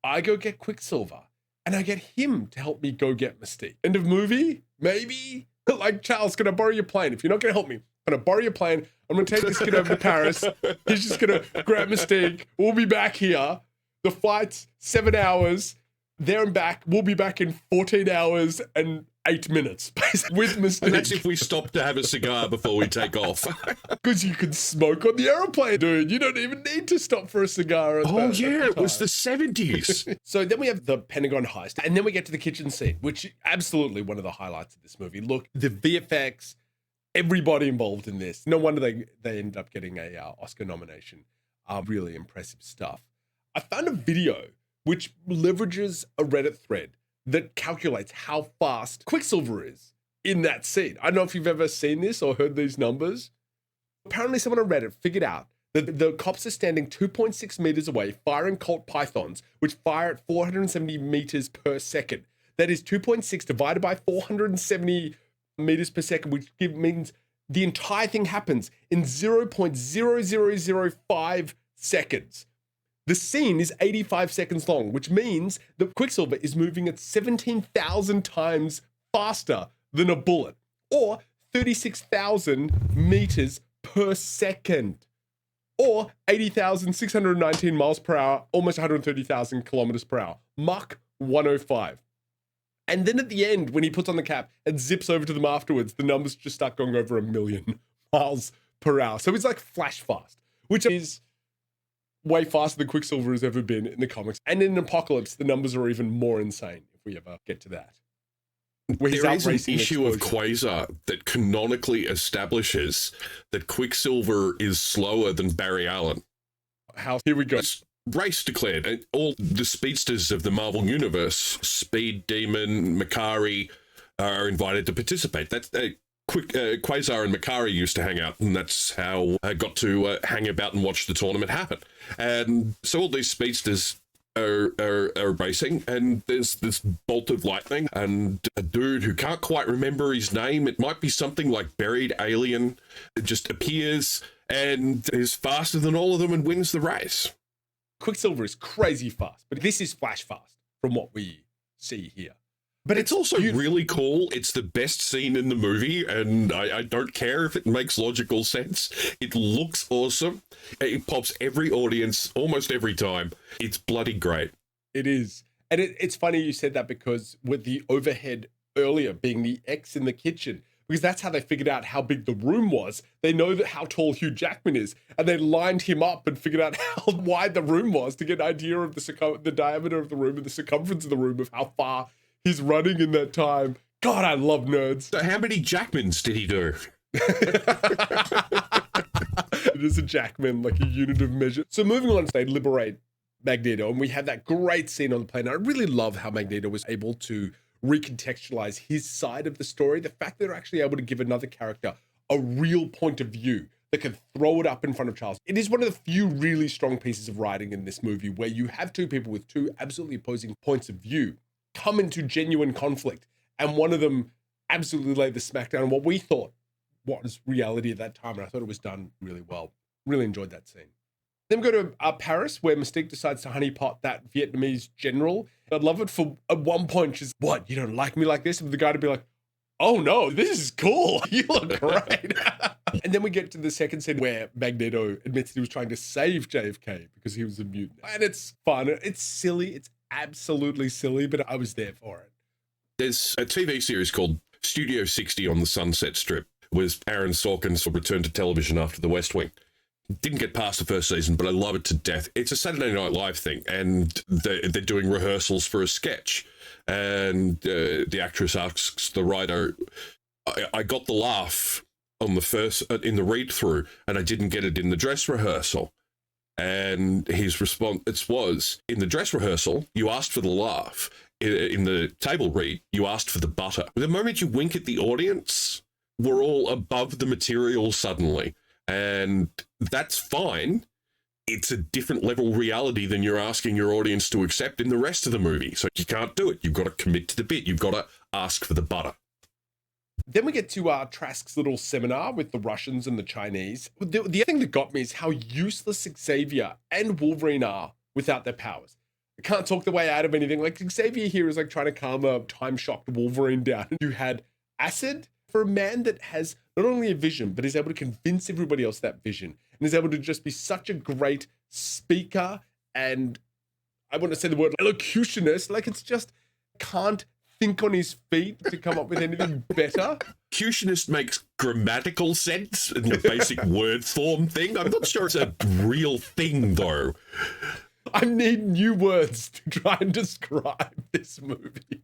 I go get Quicksilver and I get him to help me go get Mystique? End of movie? Maybe? Like, Charles, can I borrow your plane? If you're not going to help me, I'm going to borrow your plane. I'm going to take this kid over to Paris. He's just going to grab Mystique. We'll be back here. The flight's 7 hours. There and back. We'll be back in 14 hours and 8 minutes with Mystique. And that's if we stop to have a cigar before we take off. Because you can smoke on the aeroplane, dude. You don't even need to stop for a cigar. It was the 70s. So then we have the Pentagon heist, and then we get to the kitchen scene, which absolutely one of the highlights of this movie. Look, the VFX, everybody involved in this. No wonder they ended up getting a Oscar nomination. Really impressive stuff. I found a video which leverages a Reddit thread that calculates how fast Quicksilver is in that scene. I don't know if you've ever seen this or heard these numbers. Apparently someone on Reddit figured out that the cops are standing 2.6 meters away firing Colt Pythons, which fire at 470 meters per second. That is 2.6 divided by 470 meters per second, which means the entire thing happens in 0.0005 seconds. The scene is 85 seconds long, which means that Quicksilver is moving at 17,000 times faster than a bullet, or 36,000 meters per second, or 80,619 miles per hour, almost 130,000 kilometers per hour, Mach 105. And then at the end, when he puts on the cap and zips over to them afterwards, the numbers just start going over 1 million miles per hour. So it's like flash fast, which is way faster than Quicksilver has ever been in the comics. And in Apocalypse, the numbers are even more insane if we ever get to that. Where he's there is an outracing issue of explosion. Quasar that canonically establishes that Quicksilver is slower than Barry Allen. How? Here we go. Race declared. And all the speedsters of the Marvel Universe, Speed Demon, Makari, are invited to participate. That's Quasar and Makari used to hang out, and that's how I got to hang about and watch the tournament happen. And so all these speedsters are racing, and there's this bolt of lightning, and a dude who can't quite remember his name, it might be something like Buried Alien, it just appears and is faster than all of them and wins the race. Quicksilver is crazy fast, but this is flash fast from what we see here. But it's also really cool. It's the best scene in the movie, and I don't care if it makes logical sense. It looks awesome. It pops every audience almost every time. It's bloody great. It is. And it's funny you said that, because with the overhead earlier being the X in the kitchen, because that's how they figured out how big the room was. They know that how tall Hugh Jackman is, and they lined him up and figured out how wide the room was to get an idea of the diameter of the room and the circumference of the room, of how far he's running in that time. God, I love nerds. So how many Jackmans did he do? It is a Jackman, like a unit of measure. So moving on, they liberate Magneto, and we have that great scene on the plane. I really love how Magneto was able to recontextualize his side of the story. The fact that they're actually able to give another character a real point of view that can throw it up in front of Charles. It is one of the few really strong pieces of writing in this movie where you have two people with two absolutely opposing points of view come into genuine conflict, and one of them absolutely laid the smackdown on what we thought was reality at that time, and I thought it was done really well. Really enjoyed that scene. Then we go to Paris, where Mystique decides to honeypot that Vietnamese general. I'd love it for, at one point, she's, what, you don't like me like this? And the guy to be like, oh no, this is cool. You look great. And then we get to the second scene where Magneto admits he was trying to save JFK because he was a mutant. And it's fun. It's silly. It's absolutely silly, but I was there for it. There's a TV series called Studio 60 on the Sunset Strip, was Aaron Sorkin's return to television after The West Wing. Didn't get past the first season, but I love it to death. It's a Saturday Night Live thing, and they're doing rehearsals for a sketch. And the actress asks the writer, I got the laugh on the first in the read-through, and I didn't get it in the dress rehearsal. And his response was, in the dress rehearsal, you asked for the laugh. In the table read, you asked for the butter. The moment you wink at the audience, we're all above the material suddenly. And that's fine. It's a different level reality than you're asking your audience to accept in the rest of the movie. So you can't do it. You've got to commit to the bit. You've got to ask for the butter. Then we get to Trask's little seminar with the Russians and the Chinese. The thing that got me is how useless Xavier and Wolverine are without their powers. They can't talk their way out of anything. Like, Xavier here is like trying to calm a time-shocked Wolverine down. You had acid for a man that has not only a vision, but is able to convince everybody else that vision, and is able to just be such a great speaker, and I want to say the word elocutionist. Like, it's just can't think on his feet to come up with anything better. Elocutionist makes grammatical sense in the basic word form thing. I'm not sure it's a real thing, though. I need new words to try and describe this movie.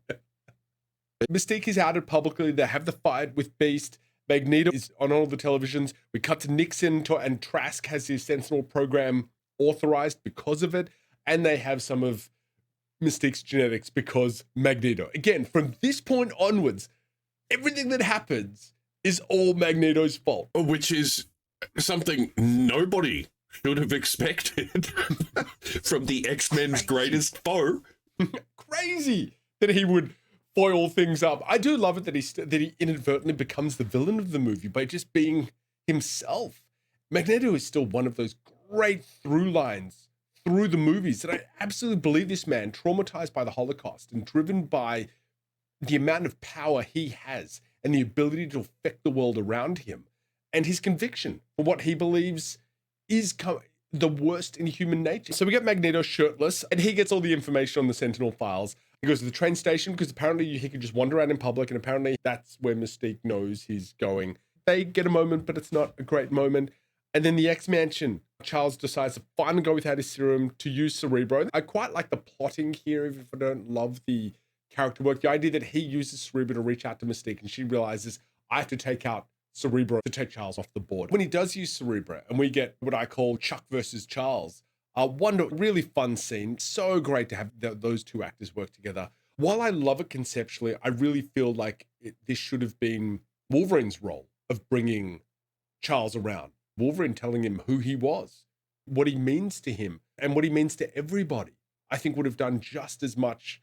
Mystique is outed publicly. They have the fight with Beast. Magneto is on all the televisions. We cut to Nixon, and Trask has his Sentinel program authorized because of it. And they have some of Mystique's genetics because Magneto. Again, from this point onwards, everything that happens is all Magneto's fault. Which is something nobody should have expected from the X-Men's greatest foe. Crazy that he would foil things up. I do love it that he inadvertently becomes the villain of the movie by just being himself. Magneto is still one of those great through lines through the movies that I absolutely believe this man, traumatized by the Holocaust and driven by the amount of power he has and the ability to affect the world around him, and his conviction for what he believes is the worst in human nature. So we get Magneto shirtless, and he gets all the information on the Sentinel files. He goes to the train station because apparently he can just wander around in public, and apparently that's where Mystique knows he's going. They get a moment, but it's not a great moment. And then the X-Mansion, Charles decides to finally go without his serum to use Cerebro. I quite like the plotting here, even if I don't love the character work. The idea that he uses Cerebro to reach out to Mystique and she realizes, I have to take out Cerebro to take Charles off the board. When he does use Cerebro and we get what I call Chuck versus Charles, one really fun scene. So great to have those two actors work together. While I love it conceptually, I really feel like this should have been Wolverine's role of bringing Charles around. Wolverine telling him who he was, what he means to him, and what he means to everybody, I think would have done just as much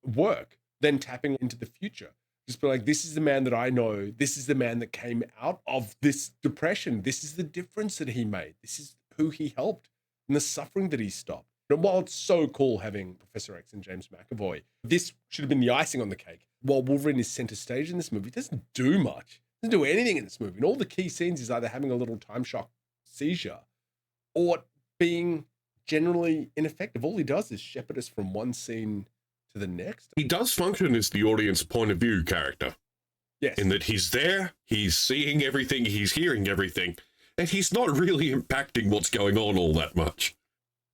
work than tapping into the future. Just be like, this is the man that I know. This is the man that came out of this depression. This is the difference that he made. This is who he helped and the suffering that he stopped. And while it's so cool having Professor X and James McAvoy, this should have been the icing on the cake. While Wolverine is center stage in this movie, he doesn't do much. Doesn't do anything in this movie. And all the key scenes is either having a little time shock seizure or being generally ineffective. All he does is shepherd us from one scene to the next. He does function as the audience point of view character. Yes. In that he's there, he's seeing everything, he's hearing everything, and he's not really impacting what's going on all that much.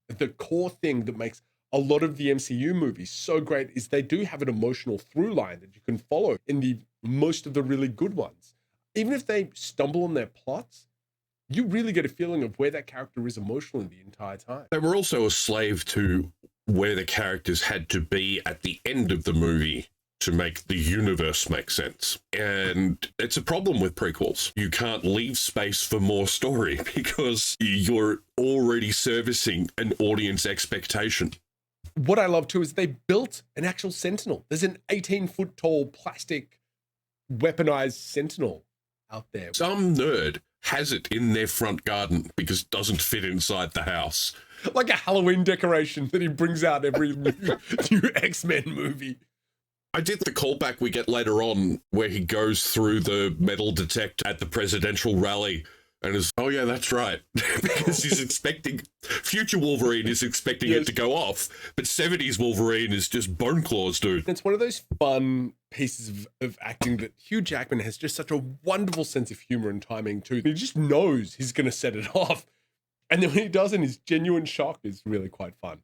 The core thing that makes a lot of the MCU movies so great is they do have an emotional through line that you can follow in the most of the really good ones. Even if they stumble on their plots, you really get a feeling of where that character is emotionally the entire time. They were also a slave to where the characters had to be at the end of the movie to make the universe make sense. And it's a problem with prequels. You can't leave space for more story because you're already servicing an audience expectation. What I love too is they built an actual Sentinel. There's an 18-foot tall plastic weaponized Sentinel out there. Some nerd has it in their front garden because it doesn't fit inside the house. Like a Halloween decoration that he brings out every new X-Men movie. I did the callback we get later on where he goes through the metal detector at the presidential rally and is, oh yeah, that's right. Because he's expecting, future Wolverine is expecting it to go off, but 70s Wolverine is just bone claws, dude. It's one of those fun pieces of acting that Hugh Jackman has just such a wonderful sense of humor and timing too. He just knows he's going to set it off. And then when he doesn't, his genuine shock is really quite fun.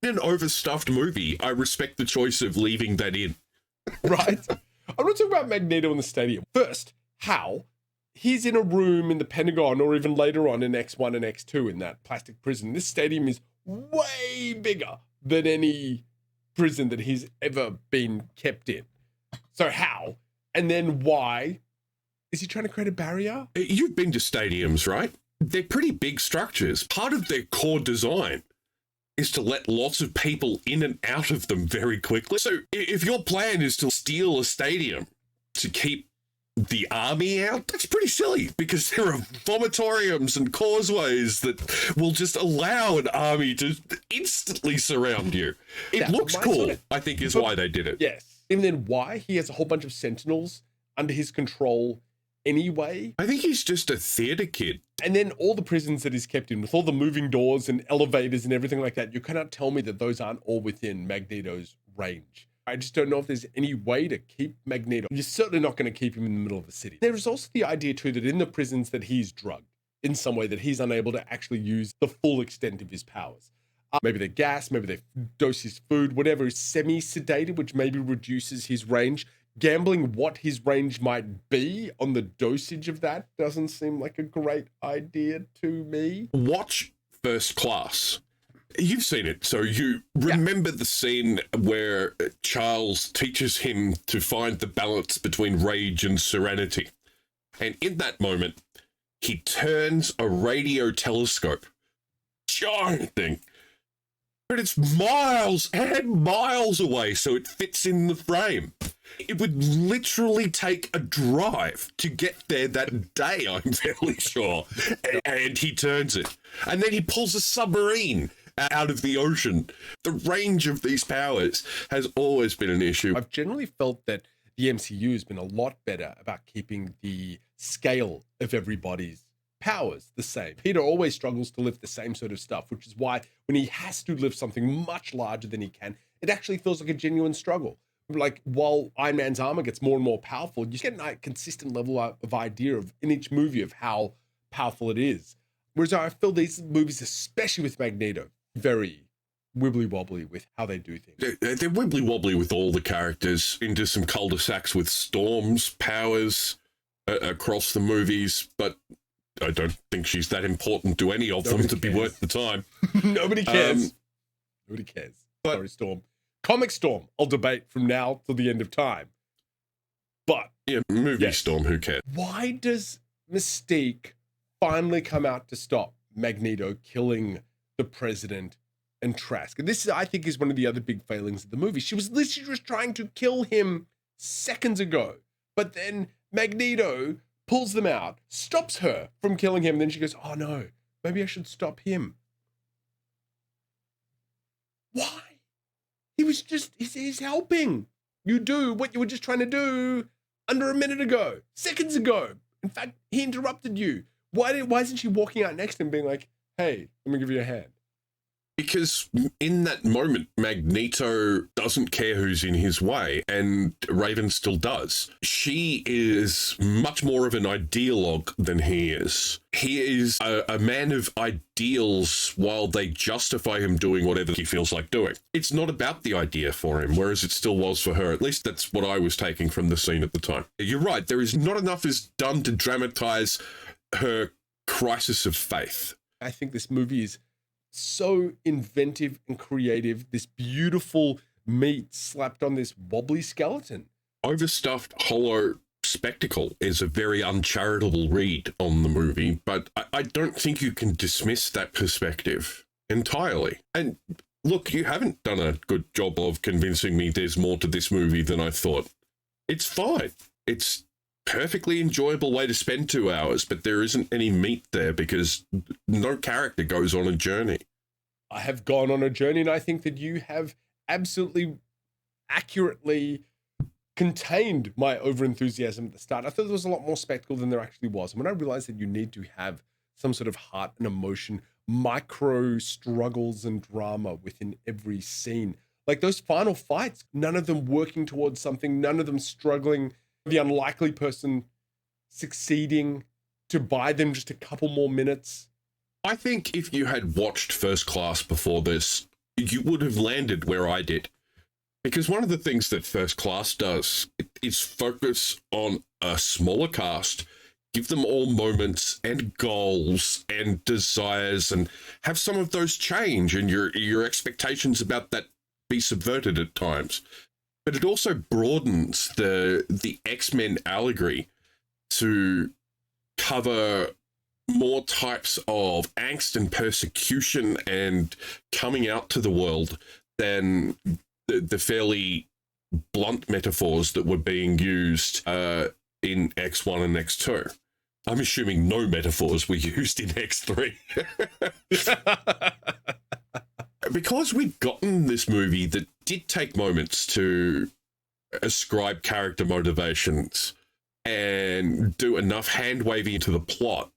In an overstuffed movie, I respect the choice of leaving that in. Right? I'm not talking about Magneto in the stadium. First, how? He's in a room in the Pentagon or even later on in X1 and X2 in that plastic prison. This stadium is way bigger than any prison that he's ever been kept in. So how? And then why? Is he trying to create a barrier? You've been to stadiums, right? They're pretty big structures. Part of their core design is to let lots of people in and out of them very quickly. So if your plan is to steal a stadium to keep the army out, that's pretty silly because there are vomitoriums and causeways that will just allow an army to instantly surround you. It looks cool, I think is why they did it. Yes. And then why? He has a whole bunch of Sentinels under his control anyway. I think he's just a theater kid. And then all the prisons that he's kept in with all the moving doors and elevators and everything like that, you cannot tell me that those aren't all within Magneto's range. I just don't know if there's any way to keep Magneto. You're certainly not going to keep him in the middle of the city. There is also the idea too that in the prisons that he's drugged in some way, that he's unable to actually use the full extent of his powers. Maybe they're gas, maybe they dose his food, whatever is semi-sedated, which maybe reduces his range. Gambling what his range might be on the dosage of that doesn't seem like a great idea to me. Watch First Class. You've seen it, so you remember the scene where Charles teaches him to find the balance between rage and serenity. And in that moment, he turns a radio telescope, giant thing, but it's miles and miles away, so it fits in the frame. It would literally take a drive to get there that day, I'm fairly sure. And he turns it. And then he pulls a submarine out of the ocean. The range of these powers has always been an issue. I've generally felt that the MCU has been a lot better about keeping the scale of everybody's powers the same. Peter always struggles to lift the same sort of stuff, which is why when he has to lift something much larger than he can, it actually feels like a genuine struggle. Like, while Iron Man's armor gets more and more powerful, you get a consistent level of idea of in each movie of how powerful it is. Whereas I feel these movies, especially with Magneto, very wibbly wobbly with how they do things. They're wibbly wobbly with all the characters into some cul-de-sacs with Storm's powers across the movies, but I don't think she's that important to any of them to be worth the time. Nobody cares. Nobody cares. But, sorry, Storm. Comic Storm, I'll debate from now till the end of time. But yeah, movie Storm, who cares? Why does Mystique finally come out to stop Magneto killing the president and Trask? And this, I think, is one of the other big failings of the movie. She was literally just trying to kill him seconds ago, but then Magneto pulls them out, stops her from killing him, and then she goes, oh no, maybe I should stop him. Why? He was just, he's helping. You do what you were just trying to do under a minute ago, seconds ago. In fact, he interrupted you. Why isn't she walking out next to him being like, hey, let me give you a hand? Because in that moment, Magneto doesn't care who's in his way, and Raven still does. She is much more of an ideologue than he is. He is a man of ideals while they justify him doing whatever he feels like doing. It's not about the idea for him, whereas it still was for her. At least that's what I was taking from the scene at the time. You're right, there is not enough is done to dramatize her crisis of faith. I think this movie is so inventive and creative. This beautiful meat slapped on this wobbly skeleton. Overstuffed, hollow spectacle is a very uncharitable read on the movie, but I don't think you can dismiss that perspective entirely. And look, you haven't done a good job of convincing me there's more to this movie than I thought. It's fine. It's perfectly enjoyable way to spend 2 hours, but there isn't any meat there because no character goes on a journey. I have gone on a journey, and I think that you have absolutely accurately contained my overenthusiasm at the start. I thought there was a lot more spectacle than there actually was. And when I realized that you need to have some sort of heart and emotion, micro struggles and drama within every scene, like those final fights, none of them working towards something, none of them struggling, the unlikely person succeeding to buy them just a couple more minutes. I think if you had watched First Class before this, you would have landed where I did. Because one of the things that First Class does is focus on a smaller cast, give them all moments and goals and desires, and have some of those change and your expectations about that be subverted at times. But it also broadens the X-Men allegory to cover more types of angst and persecution and coming out to the world than the fairly blunt metaphors that were being used in X1 and X2. I'm assuming no metaphors were used in X3. Because we'd gotten this movie that did take moments to ascribe character motivations and do enough hand-waving into the plot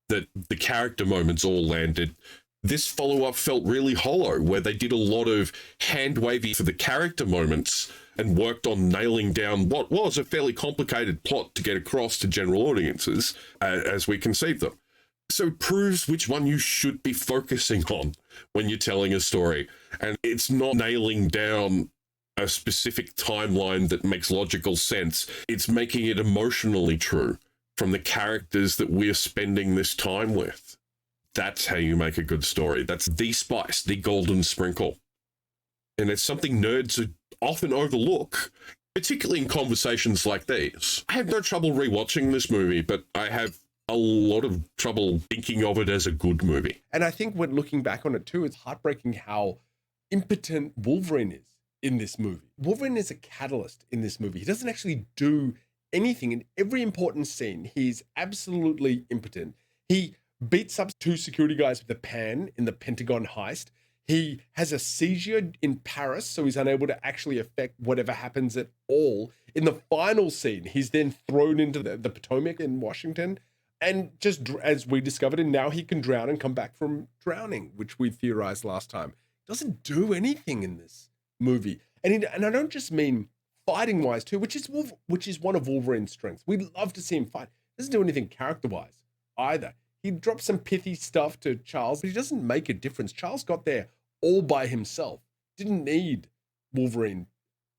that the character moments all landed, this follow-up felt really hollow, where they did a lot of hand-waving for the character moments and worked on nailing down what was a fairly complicated plot to get across to general audiences as we conceived them. So it proves which one you should be focusing on when you're telling a story. And it's not nailing down a specific timeline that makes logical sense. It's making it emotionally true from the characters that we're spending this time with. That's how you make a good story. That's the spice, the golden sprinkle. And it's something nerds often overlook, particularly in conversations like these. I have no trouble rewatching this movie, but I have a lot of trouble thinking of it as a good movie. And I think when looking back on it too, it's heartbreaking how impotent Wolverine is in this movie. Wolverine is a catalyst in this movie. He doesn't actually do anything. In every important scene, he's absolutely impotent. He beats up 2 security guys with a pan in the Pentagon heist. He has a seizure in Paris, so he's unable to actually affect whatever happens at all. In the final scene, he's then thrown into the Potomac in Washington. And just as we discovered, and now he can drown and come back from drowning, which we theorized last time. He doesn't do anything in this movie. And I don't just mean fighting-wise too, which is one of Wolverine's strengths. We love to see him fight. He doesn't do anything character-wise either. He dropped some pithy stuff to Charles, but he doesn't make a difference. Charles got there all by himself. Didn't need Wolverine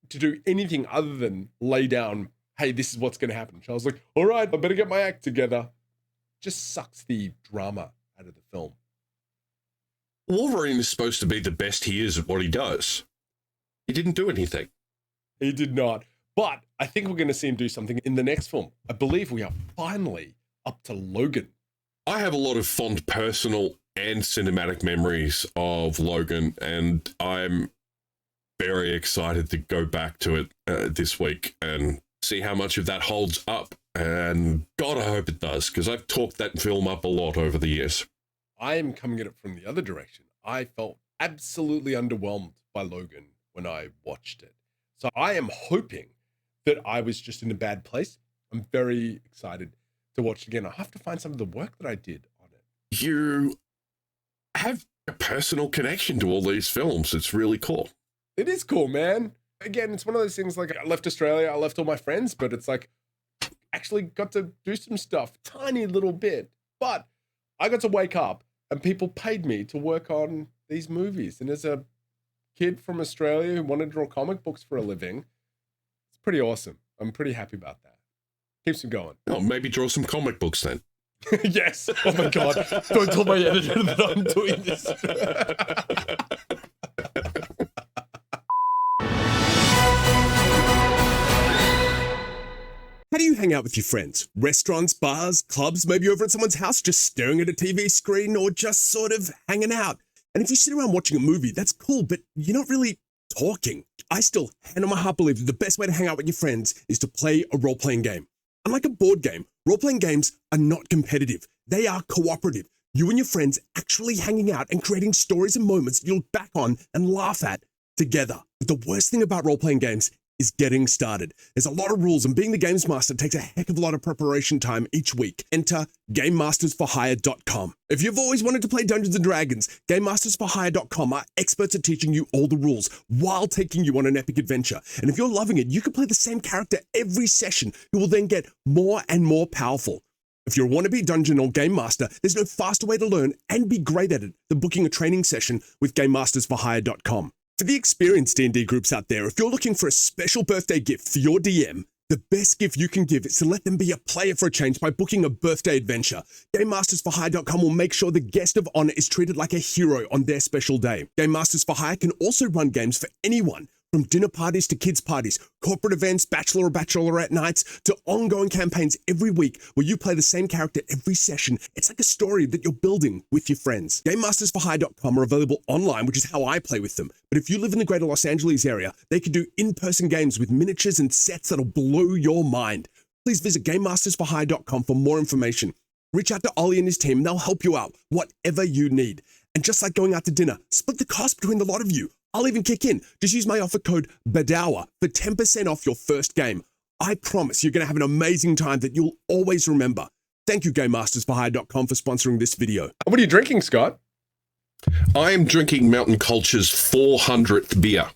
to do anything other than lay down, hey, this is what's going to happen. Charles like, all right, I better get my act together. Just sucks the drama out of the film. Wolverine is supposed to be the best he is at what he does. He didn't do anything. He did not. But I think we're going to see him do something in the next film. I believe we are finally up to Logan. I have a lot of fond personal and cinematic memories of Logan, and I'm very excited to go back to it this week and see how much of that holds up. And God, I hope it does, because I've talked that film up a lot over the years. I am coming at it from the other direction. I felt absolutely underwhelmed by Logan when I watched it. So I am hoping that I was just in a bad place. I'm very excited to watch it again. I have to find some of the work that I did on it. You have a personal connection to all these films. It's really cool. It is cool, man. Again, it's one of those things like I left Australia, I left all my friends, but it's like actually got to do some stuff, tiny little bit. But I got to wake up and people paid me to work on these movies. And as a kid from Australia who wanted to draw comic books for a living, it's pretty awesome. I'm pretty happy about that. Keeps me going. Oh, maybe draw some comic books then. Yes. Oh my God. Don't tell my editor that I'm doing this. How do you hang out with your friends? Restaurants, bars, clubs, maybe over at someone's house just staring at a TV screen or just sort of hanging out. And if you sit around watching a movie, that's cool, but you're not really talking. I still, hand on my heart, believe that the best way to hang out with your friends is to play a role-playing game. Unlike a board game, role-playing games are not competitive. They are cooperative. You and your friends actually hanging out and creating stories and moments you'll look back on and laugh at together. But the worst thing about role-playing games is getting started. There's a lot of rules, and being the games master takes a heck of a lot of preparation time each week. Enter GameMastersForHire.com. If you've always wanted to play Dungeons & Dragons, GameMastersForHire.com are experts at teaching you all the rules while taking you on an epic adventure. And if you're loving it, you can play the same character every session, who will then get more and more powerful. If you're a wannabe dungeon or game master, there's no faster way to learn and be great at it than booking a training session with GameMastersForHire.com. For the experienced D&D groups out there, if you're looking for a special birthday gift for your DM, the best gift you can give is to let them be a player for a change by booking a birthday adventure. GameMastersForHire.com will make sure the guest of honor is treated like a hero on their special day. Game Masters for Hire can also run games for anyone, from dinner parties to kids' parties, corporate events, bachelor or bachelorette nights, to ongoing campaigns every week where you play the same character every session. It's like a story that you're building with your friends. GameMastersForHire.com are available online, which is how I play with them. But if you live in the greater Los Angeles area, they can do in-person games with miniatures and sets that'll blow your mind. Please visit GameMastersForHire.com for more information. Reach out to Ollie and his team, and they'll help you out, whatever you need. And just like going out to dinner, split the cost between the lot of you. I'll even kick in. Just use my offer code BADOWER for 10% off your first game. I promise you're going to have an amazing time that you'll always remember. Thank you, GameMastersForHire.com, for sponsoring this video. What are you drinking, Scott? I am drinking Mountain Culture's 400th beer.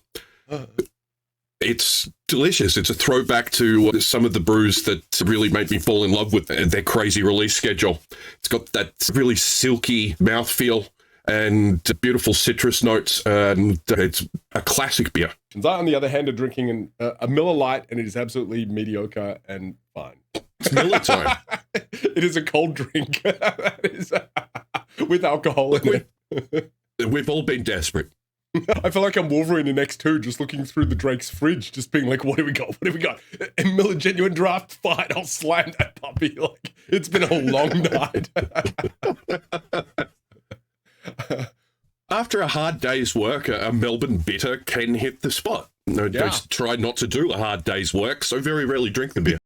It's delicious. It's a throwback to some of the brews that really made me fall in love with their crazy release schedule. It's got that really silky mouthfeel and beautiful citrus notes, and it's a classic beer. I, on the other hand, are drinking a Miller Lite, and it is absolutely mediocre and fine. It's Miller time. It is a cold drink. That is, with alcohol in it. We've all been desperate. I feel like I'm Wolverine in X2, just looking through the Drake's fridge, just being like, what do we got? What do we got? A Miller Genuine Draft? Fine, I'll slam that puppy. Like, it's been a long night. After a hard day's work, a Melbourne bitter can hit the spot. I try not to do a hard day's work, so very rarely drink the beer.